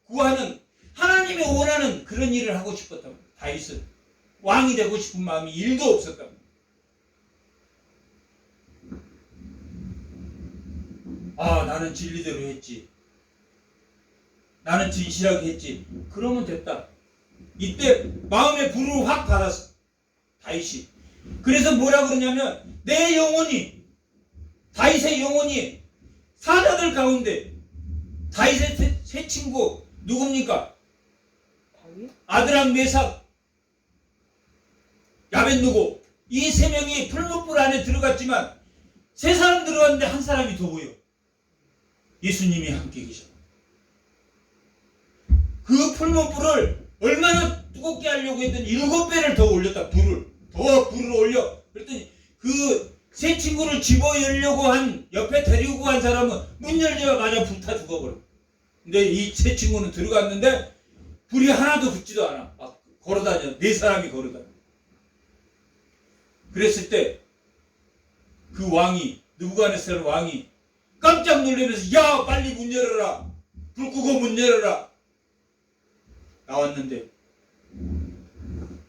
구하는 하나님이 원하는 그런 일을 하고 싶었다. 다윗은 왕이 되고 싶은 마음이 1도 없었다. 아, 나는 진리대로 했지. 나는 진실하게 했지. 그러면 됐다. 이때 마음의 불을 확 받았어. 다윗이. 그래서 뭐라 그러냐면 내 영혼이 다윗의 영혼이 사자들 가운데 다윗의 세 친구 누굽니까? 다윗? 아드람, 메삭, 야벳누고 이 세 명이 풀무불 안에 들어갔지만 세 사람 들어갔는데 한 사람이 더 보여. 예수님이 함께 계셔. 그 풀무불을 얼마나 뜨겁게 하려고 했더니 7배를 더 올렸다. 불을 올려. 그랬더니 그 세 친구를 집어 열려고 한 옆에 데리고 간 사람은 문 열자마자 불타 죽어버려. 근데 이 세 친구는 들어갔는데 불이 하나도 붙지도 않아. 막 걸어다녀. 4사람이 걸어다녀. 그랬을 때 그 왕이, 느부갓네살 왕이 깜짝 놀라면서 야, 빨리 문 열어라. 불 끄고 문 열어라. 나왔는데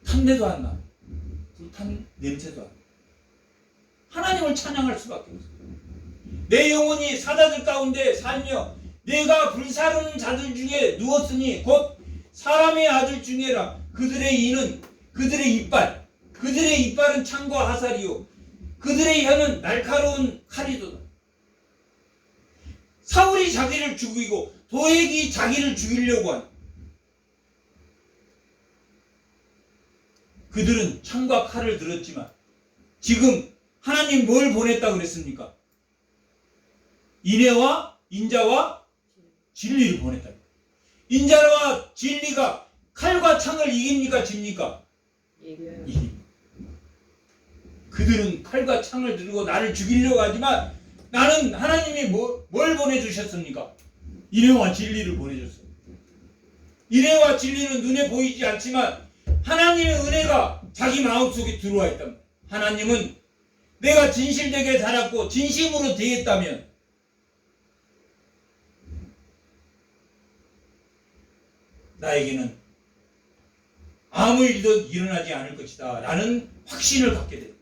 탄내도 안 나. 불탄 냄새도 안 나. 하나님을 찬양할 수밖에 없어. 내 영혼이 사자들 가운데 살며 내가 불사르는 자들 중에 누웠으니 곧 사람의 아들 중에라. 그들의 이는 그들의 이빨, 그들의 이빨은 창과 화살이요 그들의 혀는 날카로운 칼이도다. 사울이 자기를 죽이고 도액이 자기를 죽이려고 한 그들은 창과 칼을 들었지만 지금 하나님 뭘 보냈다 그랬습니까? 인자와 진리를 보냈다. 인자와 진리가 칼과 창을 이깁니까? 집니까? 이깁니다. 그들은 칼과 창을 들고 나를 죽이려고 하지만 나는 하나님이 뭘 보내주셨습니까? 인애와 진리를 보내줬어요. 인애와 진리는 눈에 보이지 않지만 하나님의 은혜가 자기 마음속에 들어와 있답니다. 하나님은 내가 진실되게 살았고 진심으로 대했다면 나에게는 아무 일도 일어나지 않을 것이다 라는 확신을 갖게 됩니다.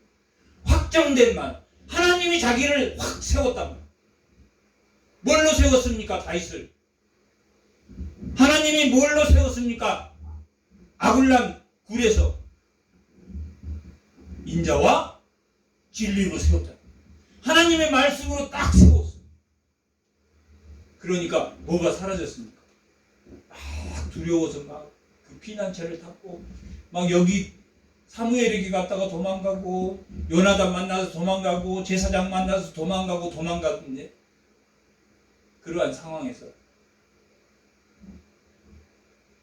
확정된 말. 하나님이 자기를 확 세웠답니다. 뭘로 세웠습니까? 다윗을. 하나님이 뭘로 세웠습니까? 아굴람 굴에서 인자와 진리로 세웠다. 하나님의 말씀으로 딱 세웠어. 그러니까 뭐가 사라졌습니까? 막 두려워서 막 그 피난처를 탔고 막 여기 사무엘에게 갔다가 도망가고 요나단 만나서 도망가고 제사장 만나서 도망갔는데 그러한 상황에서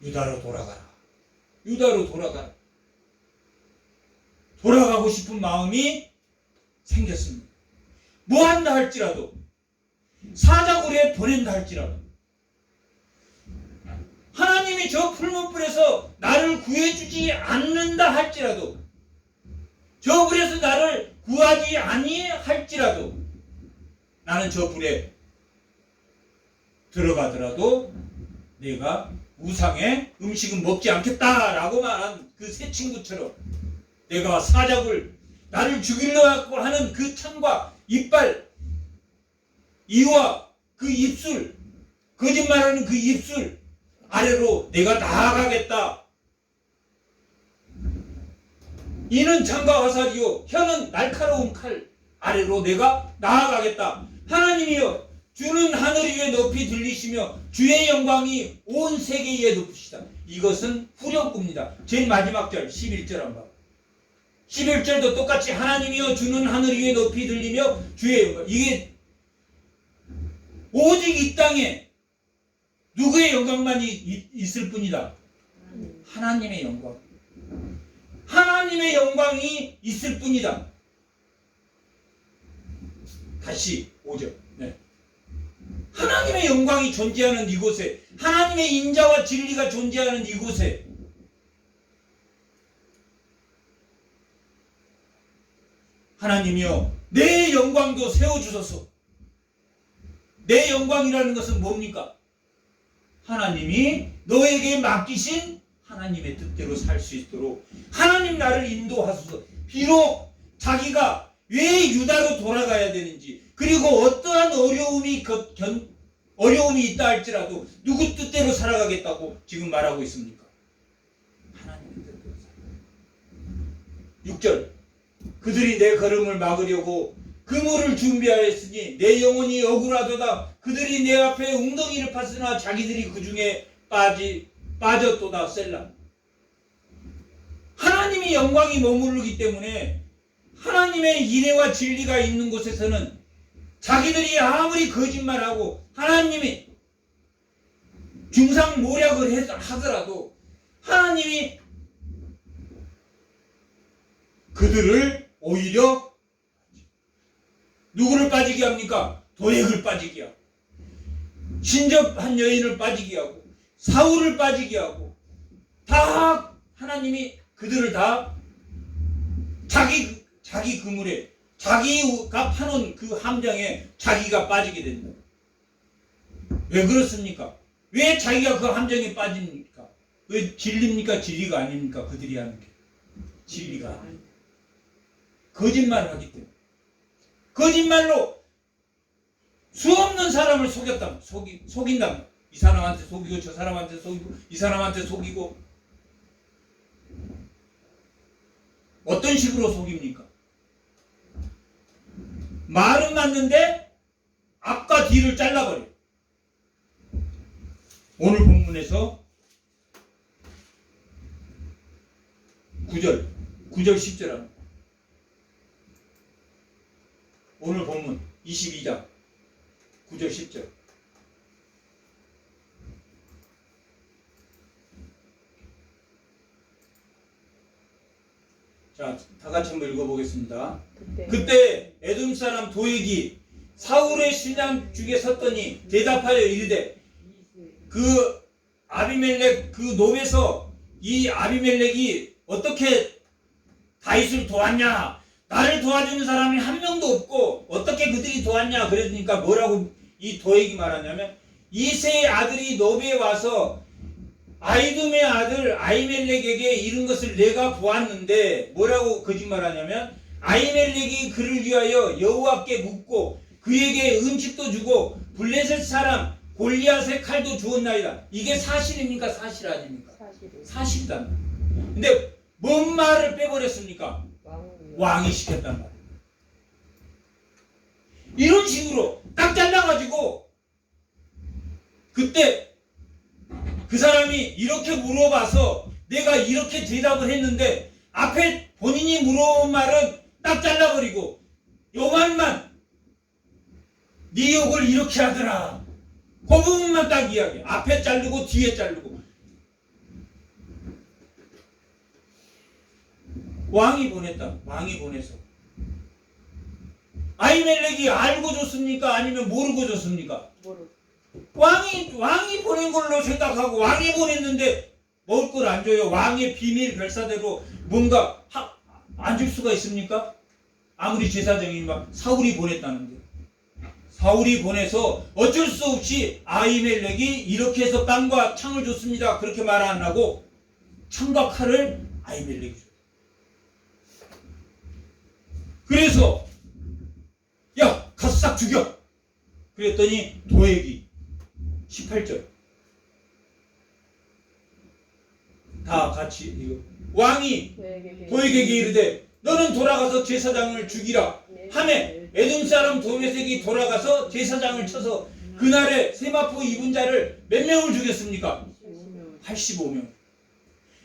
유다로 돌아가라. 유다로 돌아가라. 돌아가고 싶은 마음이 생겼습니다. 뭐 한다 할지라도 사자굴에 보낸다 할지라도 하나님이 저 풀무불에서 나를 구해주지 않는다 할지라도 저 불에서 나를 구하지 아니할지라도 나는 저 불에 들어가더라도 내가 우상의 음식은 먹지 않겠다라고 말한 그 세 친구처럼 내가 사자굴 나를 죽이려고 하는 그 창과 이빨 이와 그 입술 거짓말하는 그 입술 아래로 내가 나아가겠다. 이는 창과 화살이요 혀는 날카로운 칼 아래로 내가 나아가겠다. 하나님이여 주는 하늘 위에 높이 들리시며 주의 영광이 온 세계에 높으시다. 이것은 후렴구입니다. 제일 마지막 절 11절 한번 11절도 똑같이 하나님이여 주는 하늘 위에 높이 들리며 주의 영광. 이게 오직 이 땅에 누구의 영광만이 있을 뿐이다. 하나님의 영광. 하나님의 영광이 있을 뿐이다. 다시 5절 네. 하나님의 영광이 존재하는 이곳에, 하나님의 인자와 진리가 존재하는 이곳에 하나님이여 내 영광도 세워주소서. 내 영광이라는 것은 뭡니까? 하나님이 너에게 맡기신 하나님의 뜻대로 살 수 있도록 하나님 나를 인도하소서. 비록 자기가 왜 유다로 돌아가야 되는지, 그리고 어떠한 어려움이 있다 할지라도 누구 뜻대로 살아가겠다고 지금 말하고 있습니까? 하나님의 뜻대로 살아가겠다. 6절 그들이 내 걸음을 막으려고 그물을 준비하였으니 내 영혼이 억울하도다. 그들이 내 앞에 웅덩이를 팠으나 자기들이 그 중에 빠졌도다. 셀라. 하나님의 영광이 머무르기 때문에 하나님의 인애와 진리가 있는 곳에서는 자기들이 아무리 거짓말하고 하나님이 중상모략을 하더라도 하나님이 그들을 오히려 누구를 빠지게 합니까? 도액을 빠지게 하고 신접한 여인을 빠지게 하고 사울을 빠지게 하고 다 하나님이 그들을 다 자기 그물에 자기가 파놓은 그 함정에 자기가 빠지게 된다. 왜 그렇습니까? 왜 자기가 그 함정에 빠집니까? 왜 진리입니까? 진리가 아닙니까? 그들이 하는 게 진리가 아닙니다. 거짓말을 하기 때문에 거짓말로 수없는 사람을 속인다. 이 사람한테 속이고 저 사람한테 속이고 이 사람한테 속이고. 어떤 식으로 속입니까? 말은 맞는데 앞과 뒤를 잘라버려. 오늘 본문에서 9절 10절 합니다. 오늘 본문 22장 9절 10절. 자, 다 같이 한번 읽어보겠습니다. 그때 에돔 사람 도액이 사울의 신랑 중에 섰더니 대답하여 이르되 그 아비멜렉 그 노베서 이 아비멜렉이 어떻게 다윗을 도왔냐? 나를 도와주는 사람이 한 명도 없고 어떻게 그들이 도왔냐? 그러니까 뭐라고 이 도액이 말하냐면 이새의 아들이 노베에 와서 아이둠의 아들 아히멜렉에게 이른 것을 내가 보았는데 뭐라고 거짓말하냐면 아히멜렉이 그를 위하여 여호와께 묻고 그에게 은집도 주고 블레셋 사람 골리앗의 칼도 주었나이다. 이게 사실입니까? 사실 아닙니까? 사실이다. 근데 뭔 말을 빼버렸습니까? 왕이 시켰단 말이에요. 이런 식으로 딱 잘라가지고 그때 그 사람이 이렇게 물어봐서 내가 이렇게 대답을 했는데 앞에 본인이 물어본 말은 딱 잘라버리고 요만만 네 욕을 이렇게 하더라. 그 부분만 딱 이야기해. 앞에 자르고 뒤에 자르고. 왕이 보냈다. 왕이 보내서. 아히멜렉이 알고 줬습니까? 아니면 모르고 줬습니까? 왕이 보낸 걸로 생각하고 왕이 보냈는데 먹을 걸 안 줘요. 왕의 비밀 별사대로 뭔가 안 줄 수가 있습니까? 아무리 제사장이 막 사울이 보냈다는데. 사울이 보내서 어쩔 수 없이 아히멜렉이 이렇게 해서 땅과 창을 줬습니다. 그렇게 말 안 하고 창과 칼을 아히멜렉이 줬어요. 그래서 야 가서 싹 죽여. 그랬더니 도액이 18절 다 같이 이거 왕이 도액에게 이르되 너는 돌아가서 제사장을 죽이라 하매 에돔 사람 도메섹이 돌아가서 제사장을 쳐서 그날에 세마포 입은 자를 몇 명을 죽였습니까? 85명.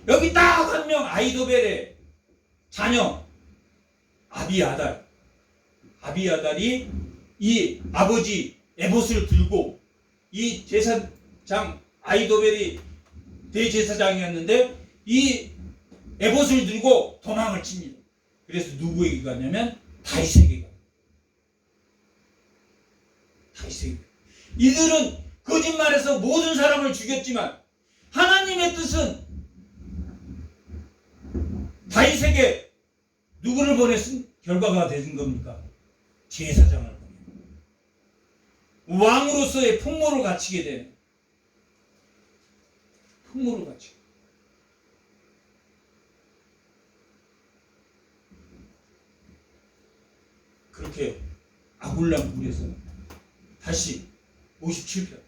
여기 딱 한 명 아이도벨의 자녀 아비아달이 이 아버지 에봇을 들고 이 제사장 아이도벨이 대제사장이었는데 이 에봇을 들고 도망을 칩니다. 그래서 누구에게 갔냐면 다윗에게 갑니다. 다윗에게. 이들은 거짓말해서 모든 사람을 죽였지만 하나님의 뜻은 다윗에게 누구를 보냈은 결과가 된 겁니까? 제사장을 보내. 왕으로서의 풍모를 갖추게 되는. 풍모를 갖추게. 그렇게 아굴람 굴에서 다시 57편.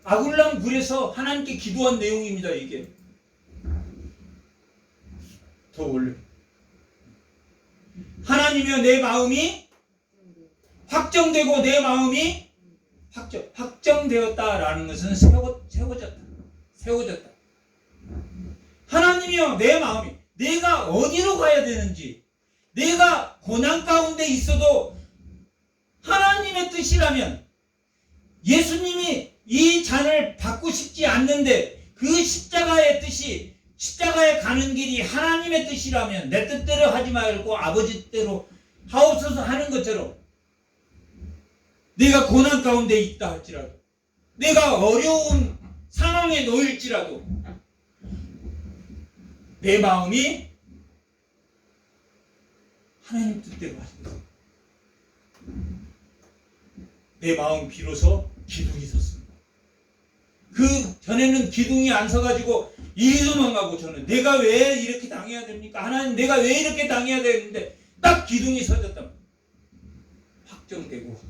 아굴람 굴에서 하나님께 기도한 내용입니다. 이게 더 올려. 하나님이여 내 마음이 확정되고 내 마음이 확정되었다라는 것은 세워졌다. 하나님이여 내 마음이 내가 어디로 가야 되는지, 내가 고난 가운데 있어도 하나님의 뜻이라면, 예수님이 이 잔을 받고 싶지 않는데 그 십자가의 뜻이, 십자가에 가는 길이 하나님의 뜻이라면 내 뜻대로 하지 말고 아버지 뜻대로 하옵소서 하는 것처럼, 내가 고난 가운데 있다 할지라도, 내가 어려운 상황에 놓일지라도 내 마음이 하나님 뜻대로 하십니다. 내 마음 비로소 기둥이 섰습니다. 그 전에는 기둥이 안 서가지고 이리도만 가고, 저는 내가 왜 이렇게 당해야 됩니까? 하나님 내가 왜 이렇게 당해야 되는데 딱 기둥이 서졌단 확정되고.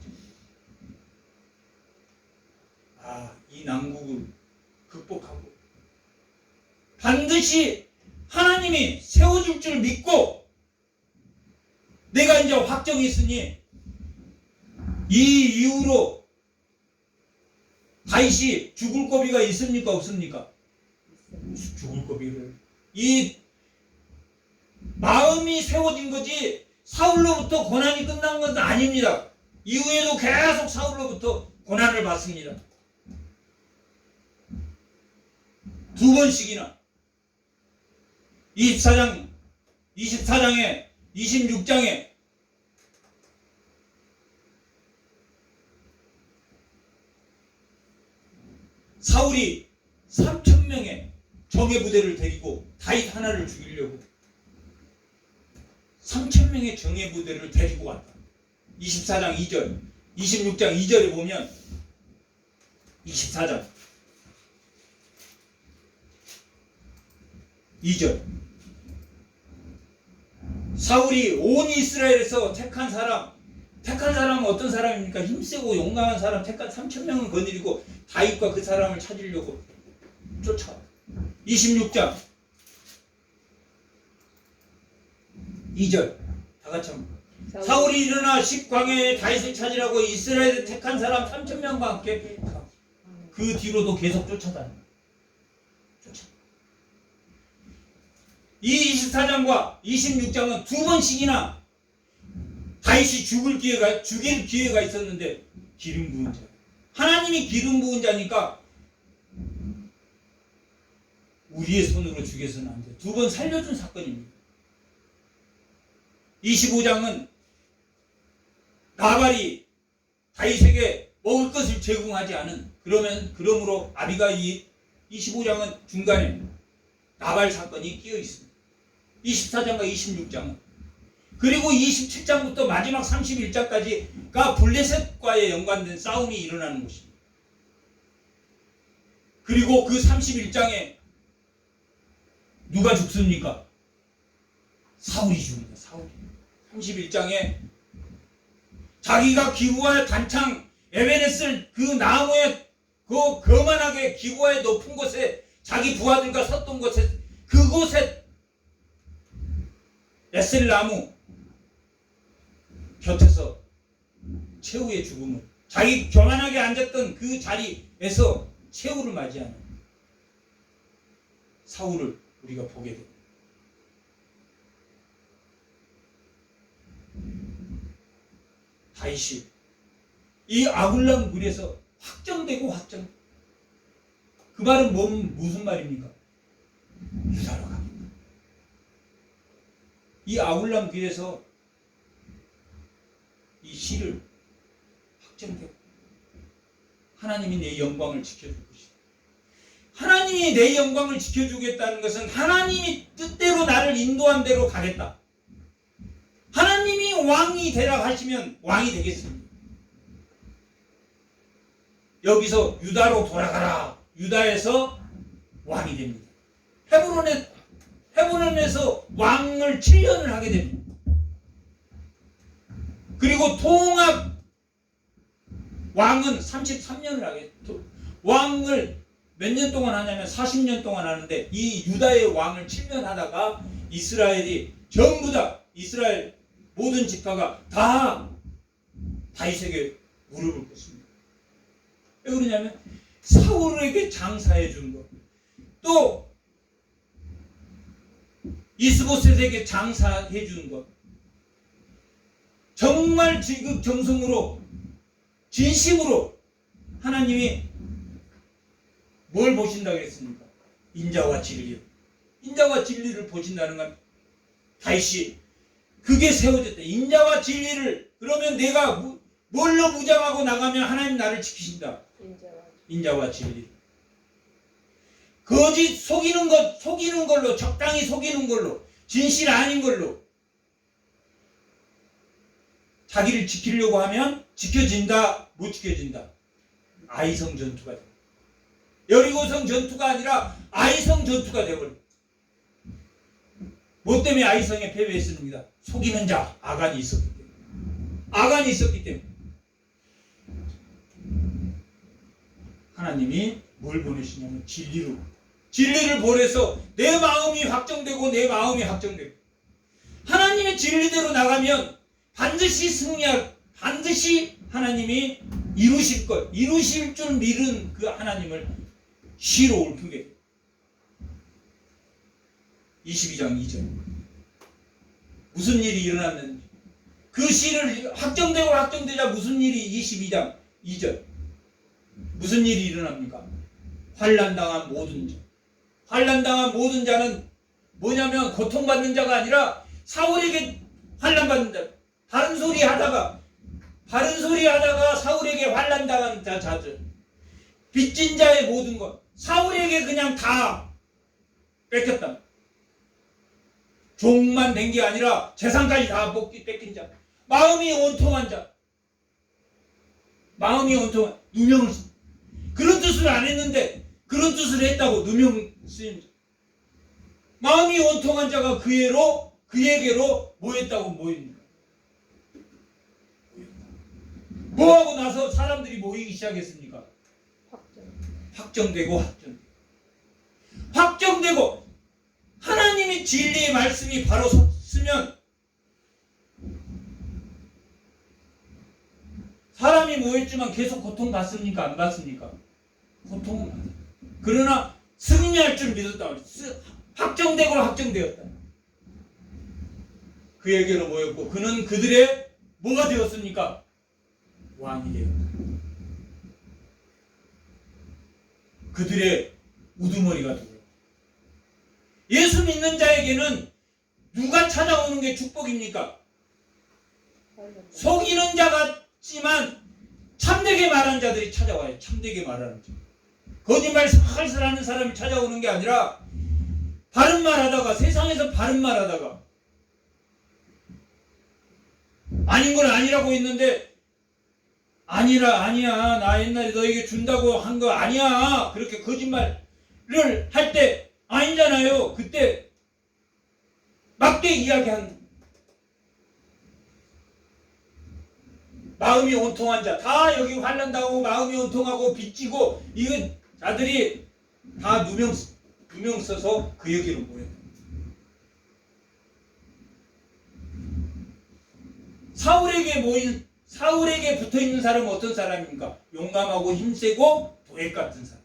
이 난국을 극복하고 반드시 하나님이 세워줄 줄 믿고, 내가 이제 확정이 있으니 이 이후로 다윗이 죽을 고비가 있습니까? 없습니까? 죽을 고비를. 이 마음이 세워진 거지 사울로부터 고난이 끝난 것은 아닙니다. 이후에도 계속 사울로부터 고난을 받습니다. 2번씩이나 24장에 26장에 사울이 3,000명의 정예 부대를 데리고 다윗 하나를 죽이려고 3,000명의 정예 부대를 데리고 왔다. 24장 2절, 26장 2절에 보면 24장 2절, 사울이 온 이스라엘에서 택한 사람은 어떤 사람입니까? 힘세고 용감한 사람 택한 3,000명을 거느리고 다윗과 그 사람을 찾으려고 쫓아와. 26장 2절 다 같이 한번. 사울이 일어나 십광야에 다윗을 찾으라고 이스라엘에 택한 사람 3,000명과 함께 그 뒤로도 계속 쫓아다닌다. 이 24장과 26장은 2번씩이나 다윗이 죽일 기회가 있었는데 기름 부은 자. 하나님이 기름 부은 자니까 우리의 손으로 죽여서는 안 돼. 2번 살려준 사건입니다. 25장은 나발이 다윗에게 먹을 것을 제공하지 않은, 그러므로 아비가일. 25장은 중간에 나발 사건이 끼어 있습니다. 24장과 26장은. 그리고 27장부터 마지막 31장까지가 블레셋과의 연관된 싸움이 일어나는 것입니다. 그리고 그 31장에 누가 죽습니까? 사울이 죽습니다. 사울이. 31장에 자기가 기브아의 단창 에베네스를 그 나무에 그 거만하게 기브아의 높은 곳에 자기 부하들과 섰던 곳에, 그곳에 에셀 나무 곁에서 최후의 죽음을, 자기 교만하게 앉았던 그 자리에서 최후를 맞이하는 사울을 우리가 보게 됩니다. 다윗이 이 아굴람 굴에서 확정되고 그 말은 무슨 말입니까? 유다로 갑니다. 이 아굴람 굴에서 이 시를 확정되고 하나님이 내 영광을 지켜줄 것이다. 하나님이 내 영광을 지켜주겠다는 것은 하나님이 뜻대로 나를 인도한 대로 가겠다. 하나님이 왕이 되라 하시면 왕이 되겠습니다. 여기서 유다로 돌아가라. 유다에서 왕이 됩니다. 헤브론에서 왕을 7년을 하게 됩니다. 그리고 통합 왕은 33년을 하게 됩니다. 왕을 몇 년 동안 하냐면 40년 동안 하는데 이 유다의 왕을 7년 하다가 이스라엘이 전부 다 이스라엘 모든 지파가 다 다윗에게 무릎을 꿇습니다. 왜 그러냐면 사울에게 장사해 준 것, 또 이스보셋에게 장사해 준 것, 정말 지극정성으로 진심으로 하나님이 뭘 보신다고 했습니까? 인자와 진리. 인자와 진리를 보신다는 건 다윗이 그게 세워졌다. 인자와 진리를. 그러면 내가 뭘로 무장하고 나가면 하나님 나를 지키신다. 인자와 진리. 거짓 속이는 걸로, 적당히 속이는 걸로, 진실 아닌 걸로 자기를 지키려고 하면 지켜진다, 못 지켜진다. 아이성 전투가 돼. 여리고성 전투가 아니라 아이성 전투가 되버려. 뭐 때문에 아이성에 패배했습니다. 속이는 자 아간이 있었기 때문에. 아간이 있었기 때문에. 하나님이 뭘 보내시냐면 진리로. 진리를 보내서 내 마음이 확정되고 내 마음이 확정되고. 하나님의 진리대로 나가면 반드시 반드시 하나님이 이루실 것, 이루실 줄 믿은 그 하나님을 시로 옮기게. 22장 2절. 무슨 일이 일어났는지. 그 시를 확정되자 무슨 일이 22장 2절. 무슨 일이 일어납니까? 환난당한 모든 자. 환난당한 모든 자는 뭐냐면 고통받는 자가 아니라 사울에게 환난받는 자. 바른 소리 하다가 사울에게 환난당한 자들. 빚진 자의 모든 것. 사울에게 그냥 다 뺏겼다. 종만 된 게 아니라 재산까지 다 뺏긴 자. 마음이 온통한 자. 마음이 온통한 누명을 쓰. 그런 뜻을 안 했는데 그런 뜻을 했다고 누명 쓰인 자. 마음이 온통한 자가 그에게로 모였다고 모입니다. 뭐하고 나서 사람들이 모이기 시작했습니까? 확정되고 하나님의 진리의 말씀이 바로 섰으면 사람이 모였지만 계속 고통받습니까? 안 받습니까? 고통은 받아요. 그러나 승리할 줄 믿었다. 확정되었다. 그에게로 모였고 그는 그들의 뭐가 되었습니까? 왕이 되었다. 그들의 우두머리가 되었다. 예수 믿는 자에게는 누가 찾아오는 게 축복입니까? 속이는 자 같지만 참되게 말하는 자들이 찾아와요. 참되게 말하는 자. 거짓말 살살 하는 사람이 찾아오는 게 아니라 바른 말 하다가 세상에서 바른 말 하다가 아닌 건 아니라고 했는데 아니야 나 옛날에 너에게 준다고 한 거 아니야 그렇게 거짓말을 할 때 아니잖아요. 그때 맞게 이야기한 마음이 온통한 자 다 여기 환난당하고 마음이 온통하고 빚지고 이건 자들이 다 누명 써서 그에게로 모였다. 사울에게 붙어있는 사람은 어떤 사람입니까? 용감하고 힘세고 도액 같은 사람.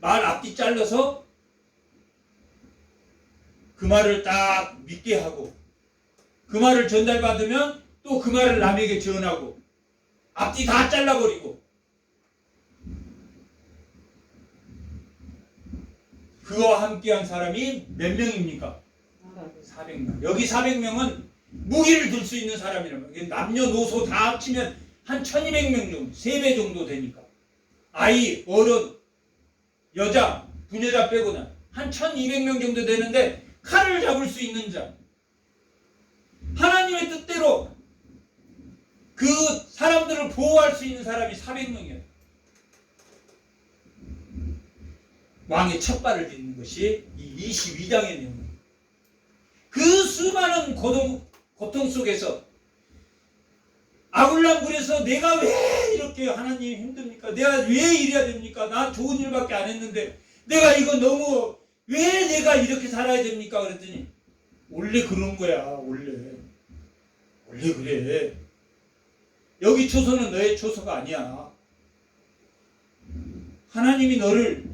말 앞뒤 잘라서 그 말을 딱 믿게 하고 그 말을 전달받으면 또 그 말을 남에게 전하고 앞뒤 다 잘라버리고 그와 함께한 사람이 몇 명입니까? 400명. 여기 400명은 무기를 들 수 있는 사람이란 말이에요. 남녀노소 다 합치면 한 1200명 정도, 3배 정도 되니까. 아이, 어른, 여자, 부녀자 빼고는 한 1200명 정도 되는데 칼을 잡을 수 있는 자, 하나님의 뜻대로 그 사람들을 보호할 수 있는 사람이 400명이에요. 왕의 첫 발을 딛는 것이 이 22장의 내용입니다. 그 수많은 고통 속에서 아굴람굴에서 내가 왜 이렇게 하나님 힘듭니까? 내가 왜 이래야 됩니까? 나 좋은 일밖에 안 했는데 내가 이거 너무 왜 내가 이렇게 살아야 됩니까? 그랬더니 원래 그런 거야. 원래 그래. 여기 초소는 너의 초소가 아니야. 하나님이 너를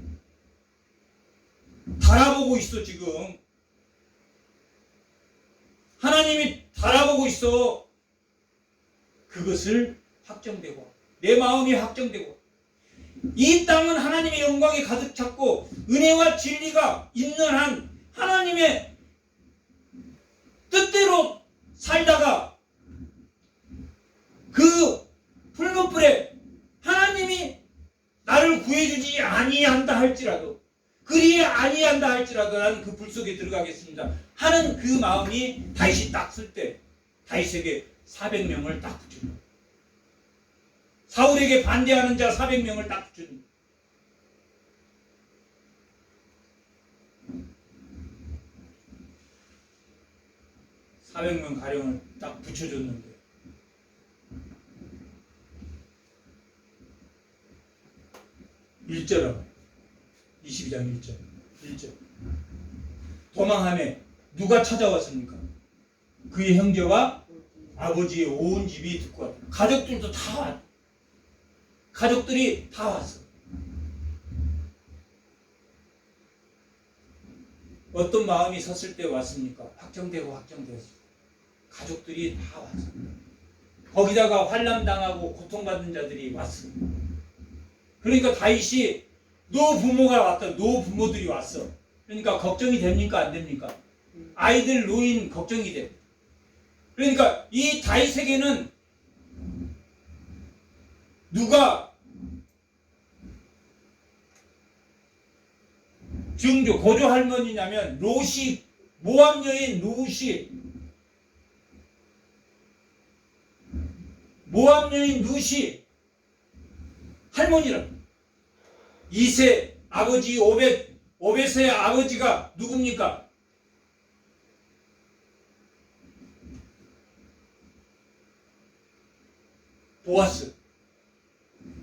바라보고 있어. 지금 하나님이 바라보고 있어. 그것을 확정되고 내 마음이 확정되고 이 땅은 하나님의 영광이 가득 찼고 은혜와 진리가 있는 한 하나님의 뜻대로 살다가 그 풀무불에 하나님이 나를 구해주지 아니한다 할지라도 그리 아니한다 할지라도 나는 그 불 속에 들어가겠습니다 하는 그 마음이 다윗이 딱 쓸 때 다윗에게 400명을 딱 붙여줍니다. 사울에게 반대하는 자 400명을 딱 붙여줍니다. (400명) 가량을 딱 붙여줬는데 1절 22장 1절 도망하매 누가 찾아왔습니까? 그의 형제와 아버지의 온 집이 듣고 왔다. 가족들도 다 왔다. 가족들이 다 왔어. 어떤 마음이 섰을 때 왔습니까? 확정되고 확정되었어. 가족들이 다 왔어. 거기다가 환난당하고 고통받는 자들이 왔어. 그러니까 다윗이 노부모가 왔다. 노부모들이 왔어. 그러니까 걱정이 됩니까? 안 됩니까? 아이들, 노인 걱정이 돼. 그러니까 이 다윗에게는 누가 증조, 고조 할머니냐면 롯이, 모압 여인 룻이, 모압 여인 룻이 할머니라. 이세 아버지 오벳의 아버지가 누굽니까? 보아스.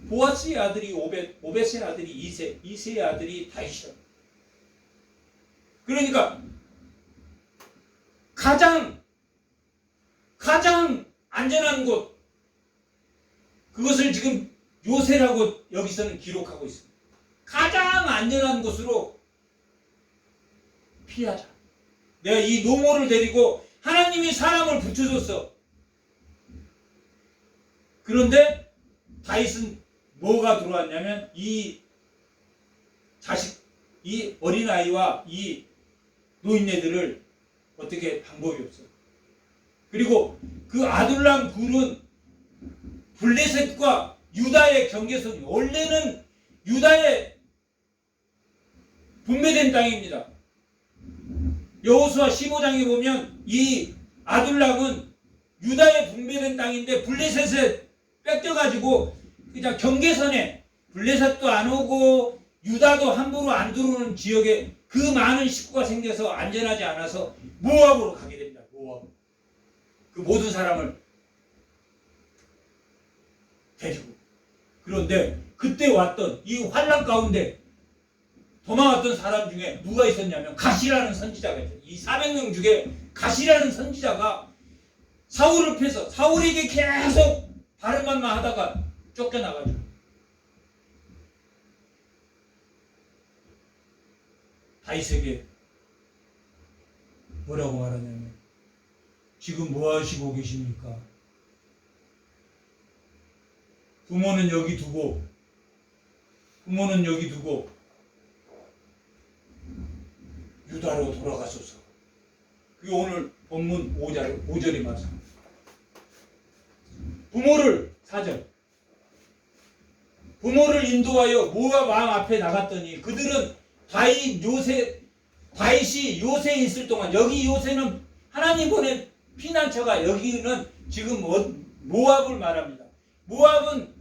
보아스의 아들이 오벳의 아들이 이세의 아들이 다윗이라. 그러니까 가장 안전한 곳, 그것을 지금 요새라고 여기서는 기록하고 있습니다. 가장 안전한 곳으로 피하자. 내가 이 노모를 데리고 하나님이 사람을 붙여줬어. 그런데 다윗은 뭐가 들어왔냐면 이 어린아이와 이 노인네들을 어떻게 방법이 없어. 그리고 그 아둘람 굴은 블레셋과 유다의 경계선이 원래는 유다의 분배된 땅입니다. 여호수아 15장에 보면 이 아둘람은 유다의 분배된 땅인데 블레셋에 뺏겨가지고 그냥 경계선에 블레셋도 안 오고 유다도 함부로 안 들어오는 지역에 그 많은 식구가 생겨서 안전하지 않아서 모압으로 가게 됩니다. 모압. 그 모든 사람을 데리고. 그런데 그때 왔던 이 환난 가운데 도망왔던 사람 중에 누가 있었냐면 가시라는 선지자가 있어요. 이 400명 중에 가시라는 선지자가 사울을 패서 사울에게 계속 바른 말만 하다가 쫓겨나가지고 다윗에게 뭐라고 말하냐면 지금 뭐 하시고 계십니까? 부모는 여기 두고 유다로 돌아가소서. 그게 오늘 본문 5절에 말씀. 부모를 4절. 부모를 인도하여 모압 왕 앞에 나갔더니 그들은 다윗이 요새에 있을 동안, 여기 요새는 하나님 보낸 피난처가, 여기는 지금 모압을 말합니다. 모압은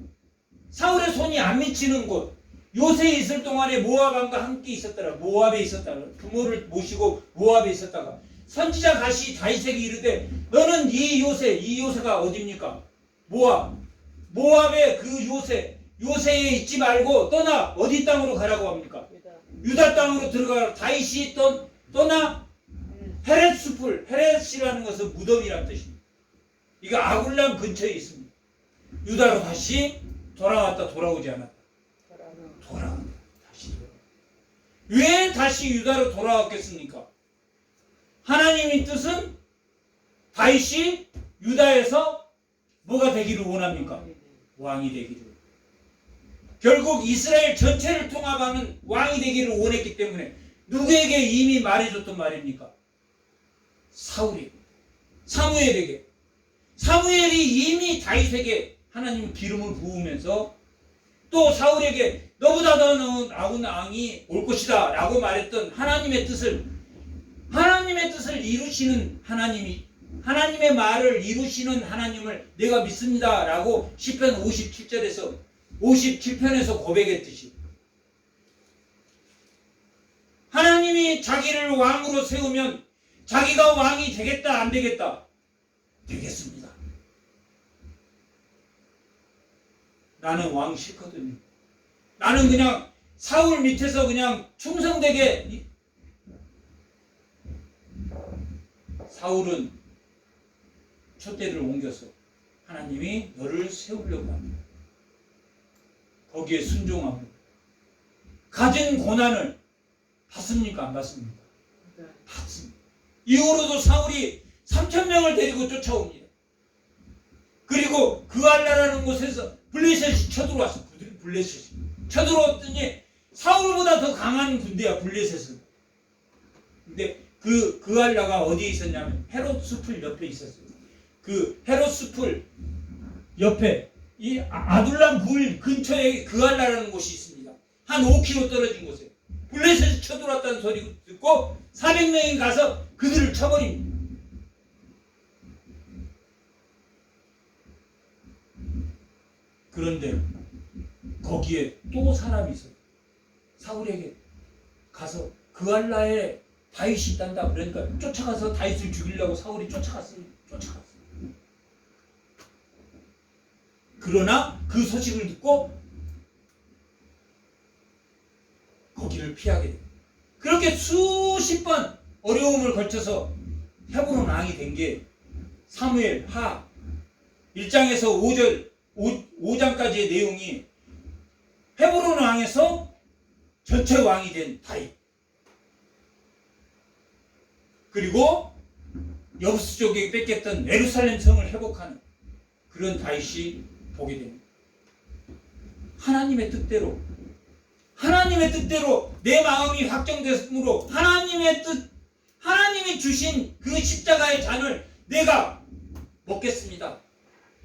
사울의 손이 안 미치는 곳. 요새에 있을 동안에 모압 왕과 함께 있었더라. 모압에 있었다가 부모를 모시고 모압에 있었다가 선지자 갓이 다윗에게 이르되 너는 이 요새가 어디입니까? 모압의 그 요새에 있지 말고 떠나 어디 땅으로 가라고 합니까? 유다 땅으로 들어가라. 다윗이 떠나 헤렛이라는 것은 무덤이라는 뜻입니다. 이거 아굴람 근처에 있습니다. 유다로 다시 돌아오지 않았다. 돌아간다. 다시 돌아간다. 왜 다시 유다로 돌아왔겠습니까? 하나님의 뜻은 다윗이 유다에서 뭐가 되기를 원합니까? 왕이 되기를. 결국 이스라엘 전체를 통합하는 왕이 되기를 원했기 때문에 누구에게 이미 말해줬던 말입니까? 사무엘에게. 사무엘이 이미 다윗에게 하나님 기름을 부으면서 또 사울에게 너보다 더 나은 왕이 올 것이다 라고 말했던 하나님의 뜻을 이루시는 하나님이, 하나님의 말을 이루시는 하나님을 내가 믿습니다 라고 시편 57편에서 고백했듯이 하나님이 자기를 왕으로 세우면 자기가 왕이 되겠다 안 되겠다? 되겠습니다. 나는 왕 싫거든요. 나는 그냥 사울 밑에서 그냥 충성되게. 사울은 촛대를 옮겨서 하나님이 너를 세우려고 합니다. 거기에 순종하고 가진 고난을 받습니까? 안 받습니까? 받습니다. 이후로도 사울이 3,000명을 데리고 쫓아옵니다. 그리고 그알라라는 곳에서 블레셋이 쳐들어왔어. 블레셋이 쳐들어왔더니 사울보다 더 강한 군대야, 블레셋은. 근데 그알라가 어디에 있었냐면 헤롯 숲을 옆에 있었어요. 그 헤롯 숲을 옆에 이 아둘람 불 근처에 그알라라는 곳이 있습니다. 한 5km 떨어진 곳에 블레셋이 쳐들어왔다는 소리 듣고 400명이 가서 그들을 쳐버립니다. 그런데 거기에 또 사람이 있어요. 사울에게 가서 그알라에 다윗이 있단다. 그러니까 쫓아가서 다윗을 죽이려고 사울이 쫓아갔어요. 그러나 그 소식을 듣고 거기를 피하게 돼요. 그렇게 수십 번 어려움을 거쳐서 헤브론 왕이 된 게 사무엘 하 1장에서 5장까지의 내용이 헤브론 왕에서 전체 왕이 된 다윗, 그리고 여부수족에게 뺏겼던 예루살렘 성을 회복하는 그런 다윗이 보게 됩니다. 하나님의 뜻대로 내 마음이 확정됐으므로 하나님이 주신 그 십자가의 잔을 내가 먹겠습니다.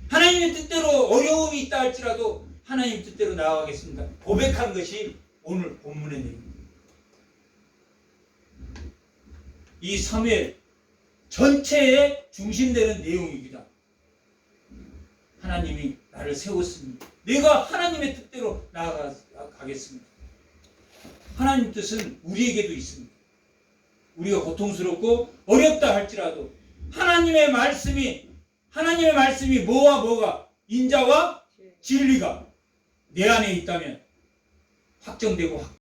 하나님의 뜻대로 어려움이 있다 할지라도 하나님 뜻대로 나아가겠습니다. 고백한 것이 오늘 본문의 내용입니다. 이 사무엘 전체에 중심되는 내용입니다. 하나님이 나를 세웠습니다. 내가 하나님의 뜻대로 나아가겠습니다. 하나님 뜻은 우리에게도 있습니다. 우리가 고통스럽고 어렵다 할지라도 하나님의 말씀이 뭐가 인자와 진리가 내 안에 있다면 확정되고